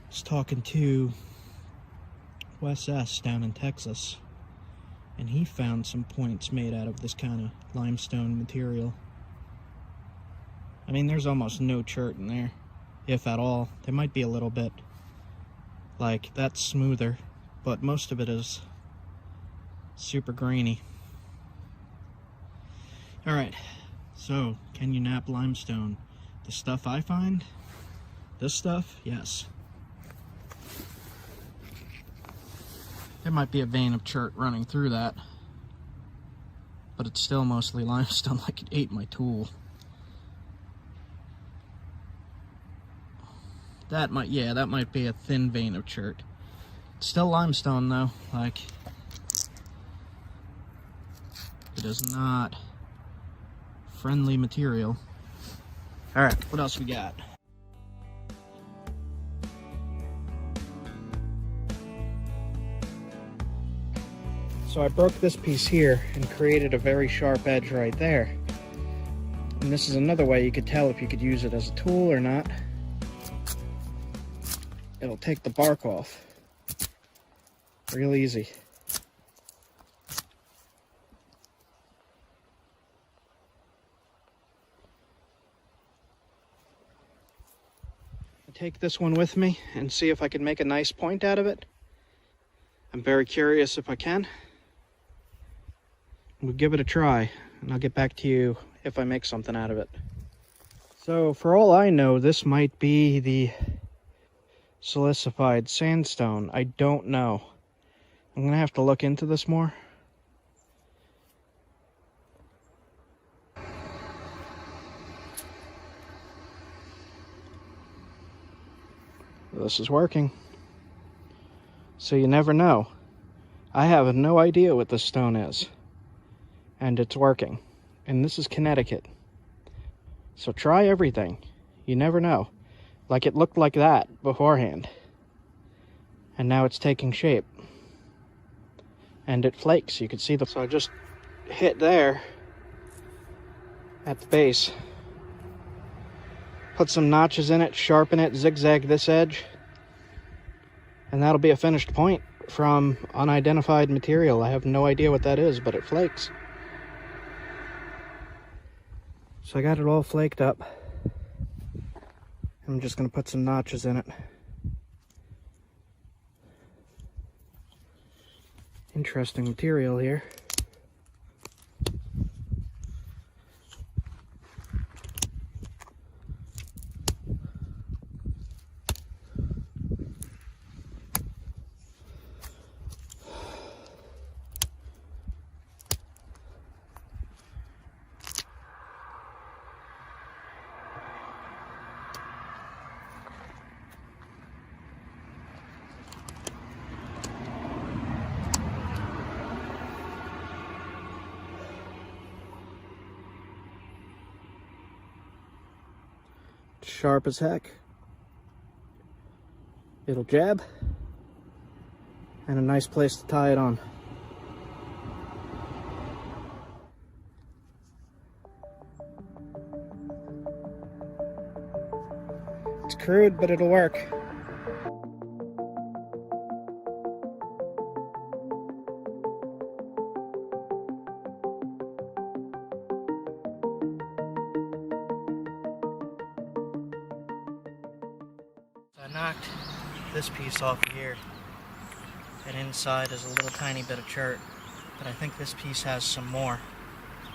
I was talking to Wes S down in Texas, and he found some points made out of this kind of limestone material. I mean, there's almost no chert in there, if at all. There might be a little bit. Like, that's smoother, but most of it is super grainy. Alright, so, can you knap limestone? The stuff I find? This stuff? Yes. There might be a vein of chert running through that, but it's still mostly limestone, like it ate my tool. That might be a thin vein of chert. It's still limestone though, like, it is not friendly material. Alright, what else we got? So I broke this piece here and created a very sharp edge right there. And this is another way you could tell if you could use it as a tool or not. It'll take the bark off. Real easy. Take this one with me and see if I can make a nice point out of it. I'm very curious if I can. We'll give it a try and I'll get back to you if I make something out of it. So for all I know, this might be the silicified sandstone. I don't know. I'm gonna have to look into this more. This is working. So you never know. I have no idea what this stone is. And it's working. And this is Connecticut. So try everything. You never know. Like it looked like that beforehand. And now it's taking shape. And it flakes. You can see the... So I just hit there at the base. Put some notches in it, sharpen it, zigzag this edge. And that'll be a finished point from unidentified material. I have no idea what that is, but it flakes. So I got it all flaked up. I'm just going to put some notches in it. Interesting material here. Sharp as heck. It'll jab, and a nice place to tie it on. It's crude, but it'll work. I knocked this piece off of here, and inside is a little tiny bit of chert, but I think this piece has some more,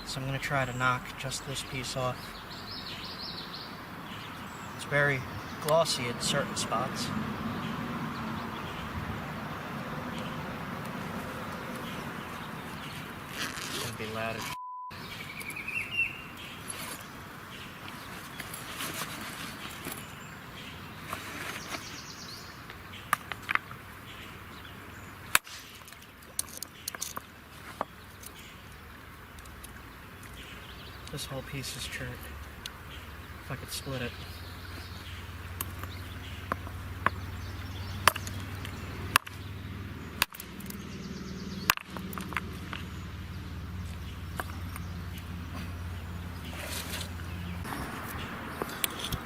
so I'm going to try to knock just this piece off. It's very glossy in certain spots. It's going to be loud as this whole piece is chert. If I could split it.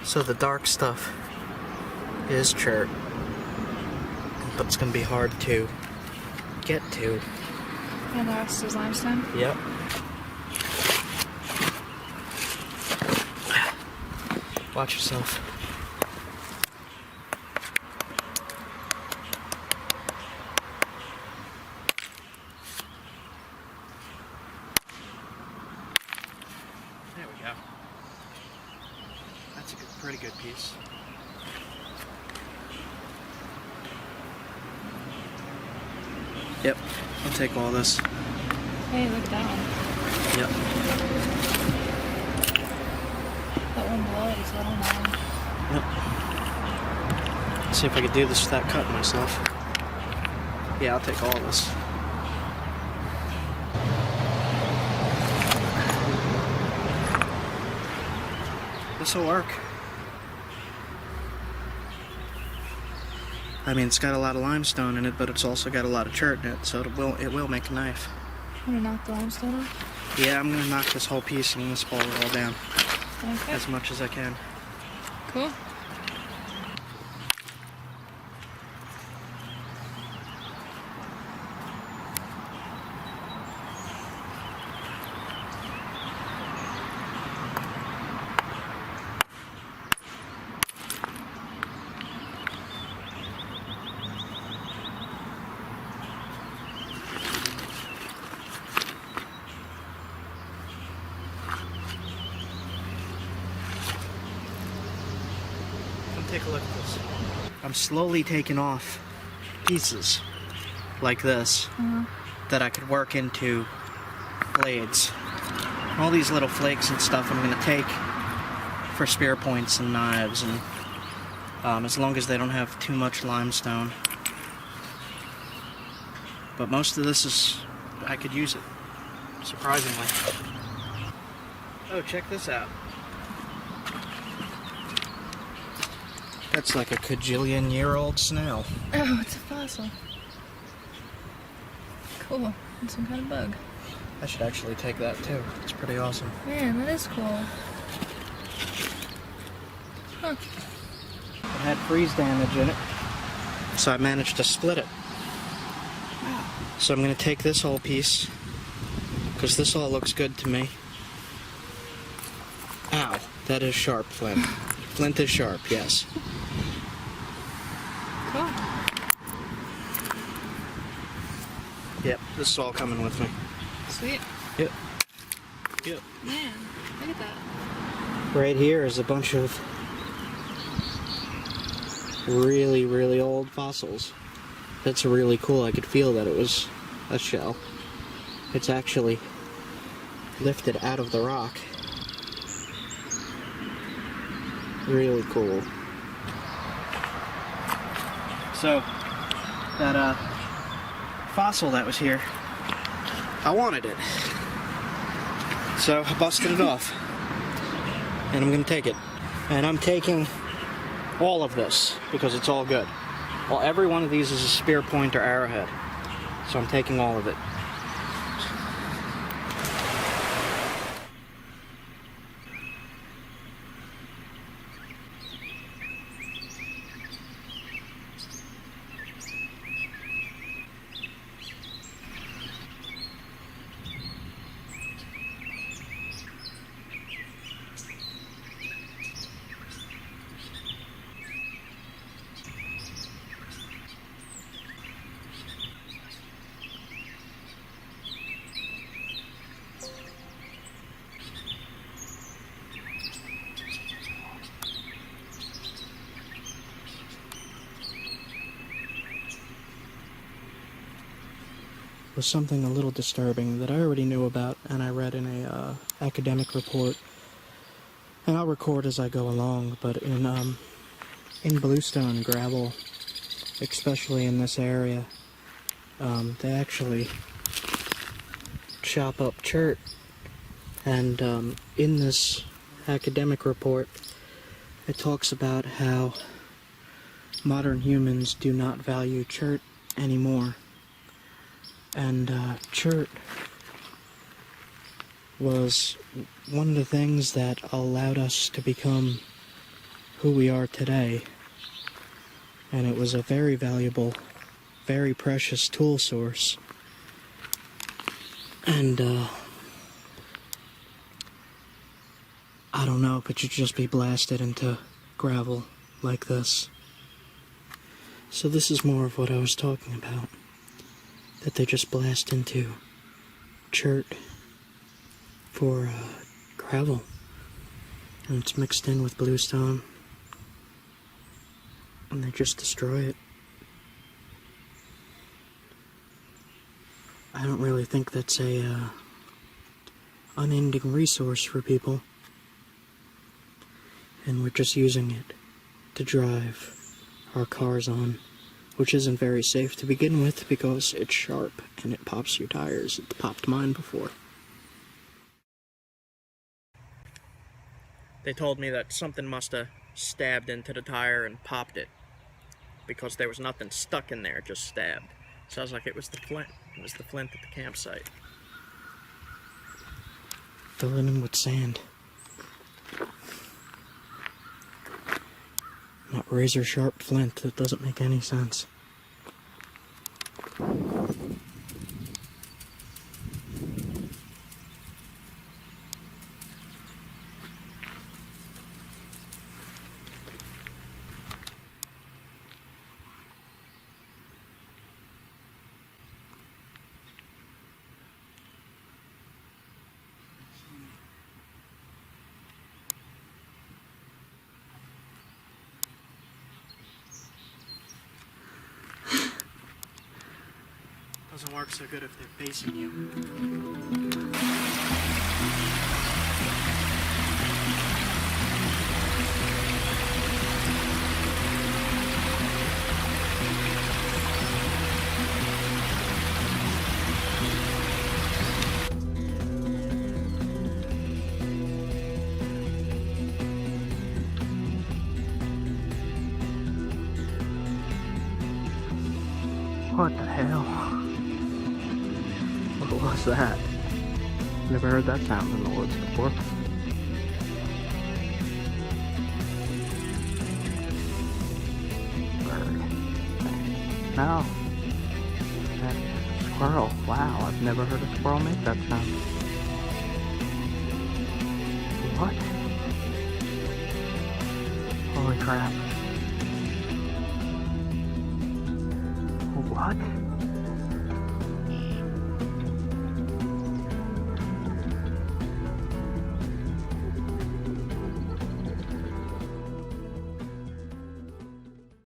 So the dark stuff is chert, but it's going to be hard to get to. And the rest is limestone? Yep. Watch yourself. There we go. That's a pretty good piece. Yep, I'll take all this. Hey, look at that one. Yep. That one bloody, so I don't mind. Yep. See if I could do this without cutting myself. Yeah, I'll take all of this. This'll work. I mean, it's got a lot of limestone in it, but it's also got a lot of chert in it, so it will make a knife. I'm gonna knock the limestone off. Yeah, I'm gonna knock this whole piece and I'm gonna spall it all down Okay. as much as I can. Cool. Take a look at this. I'm slowly taking off pieces like this that I could work into blades. All these little flakes and stuff I'm going to take for spear points and knives, and as long as they don't have too much limestone. But most of this is, I could use it, surprisingly. Oh, check this out. That's like a cajillion-year-old snail. Oh, it's a fossil. Cool. It's some kind of bug. I should actually take that too. It's pretty awesome. Man, that is cool. Huh. It had freeze damage in it, so I managed to split it. Wow. So I'm going to take this whole piece, because this all looks good to me. Ow, that is sharp, Flint. Flint is sharp, yes. Cool. Yep, this is all coming with me. Sweet. Yep. Yep. Man, look at that. Right here is a bunch of really, really old fossils. That's really cool. I could feel that it was a shell. It's actually lifted out of the rock. Really cool. So, that fossil that was here, I wanted it. So I busted it off. And I'm gonna take it. And I'm taking all of this because it's all good. Well, every one of these is a spear point or arrowhead. So I'm taking all of it. Was something a little disturbing that I already knew about, and I read in a academic report. And I'll record as I go along, but in bluestone gravel, especially in this area, they actually chop up chert. And in this academic report, it talks about how modern humans do not value chert anymore. And chert was one of the things that allowed us to become who we are today. And it was a very valuable, very precious tool source. And I don't know if it should just be blasted into gravel like this. So this is more of what I was talking about. That they just blast into chert for gravel, and it's mixed in with bluestone, and they just destroy it. I don't really think that's a unending resource for people, and we're just using it to drive our cars on. Which isn't very safe to begin with because it's sharp and it pops your tires. It popped mine before. They told me that something must have stabbed into the tire and popped it. because there was nothing stuck in there, just stabbed. Sounds like it was the flint. It was the flint at the campsite. Fill it in with sand. Not razor sharp flint, that doesn't make any sense. Doesn't work so good if they're facing you. What the hell? What was that? Never heard that sound in the woods before. Bird. No. That is a squirrel. Wow, I've never heard a squirrel make that sound. What? Holy crap. What?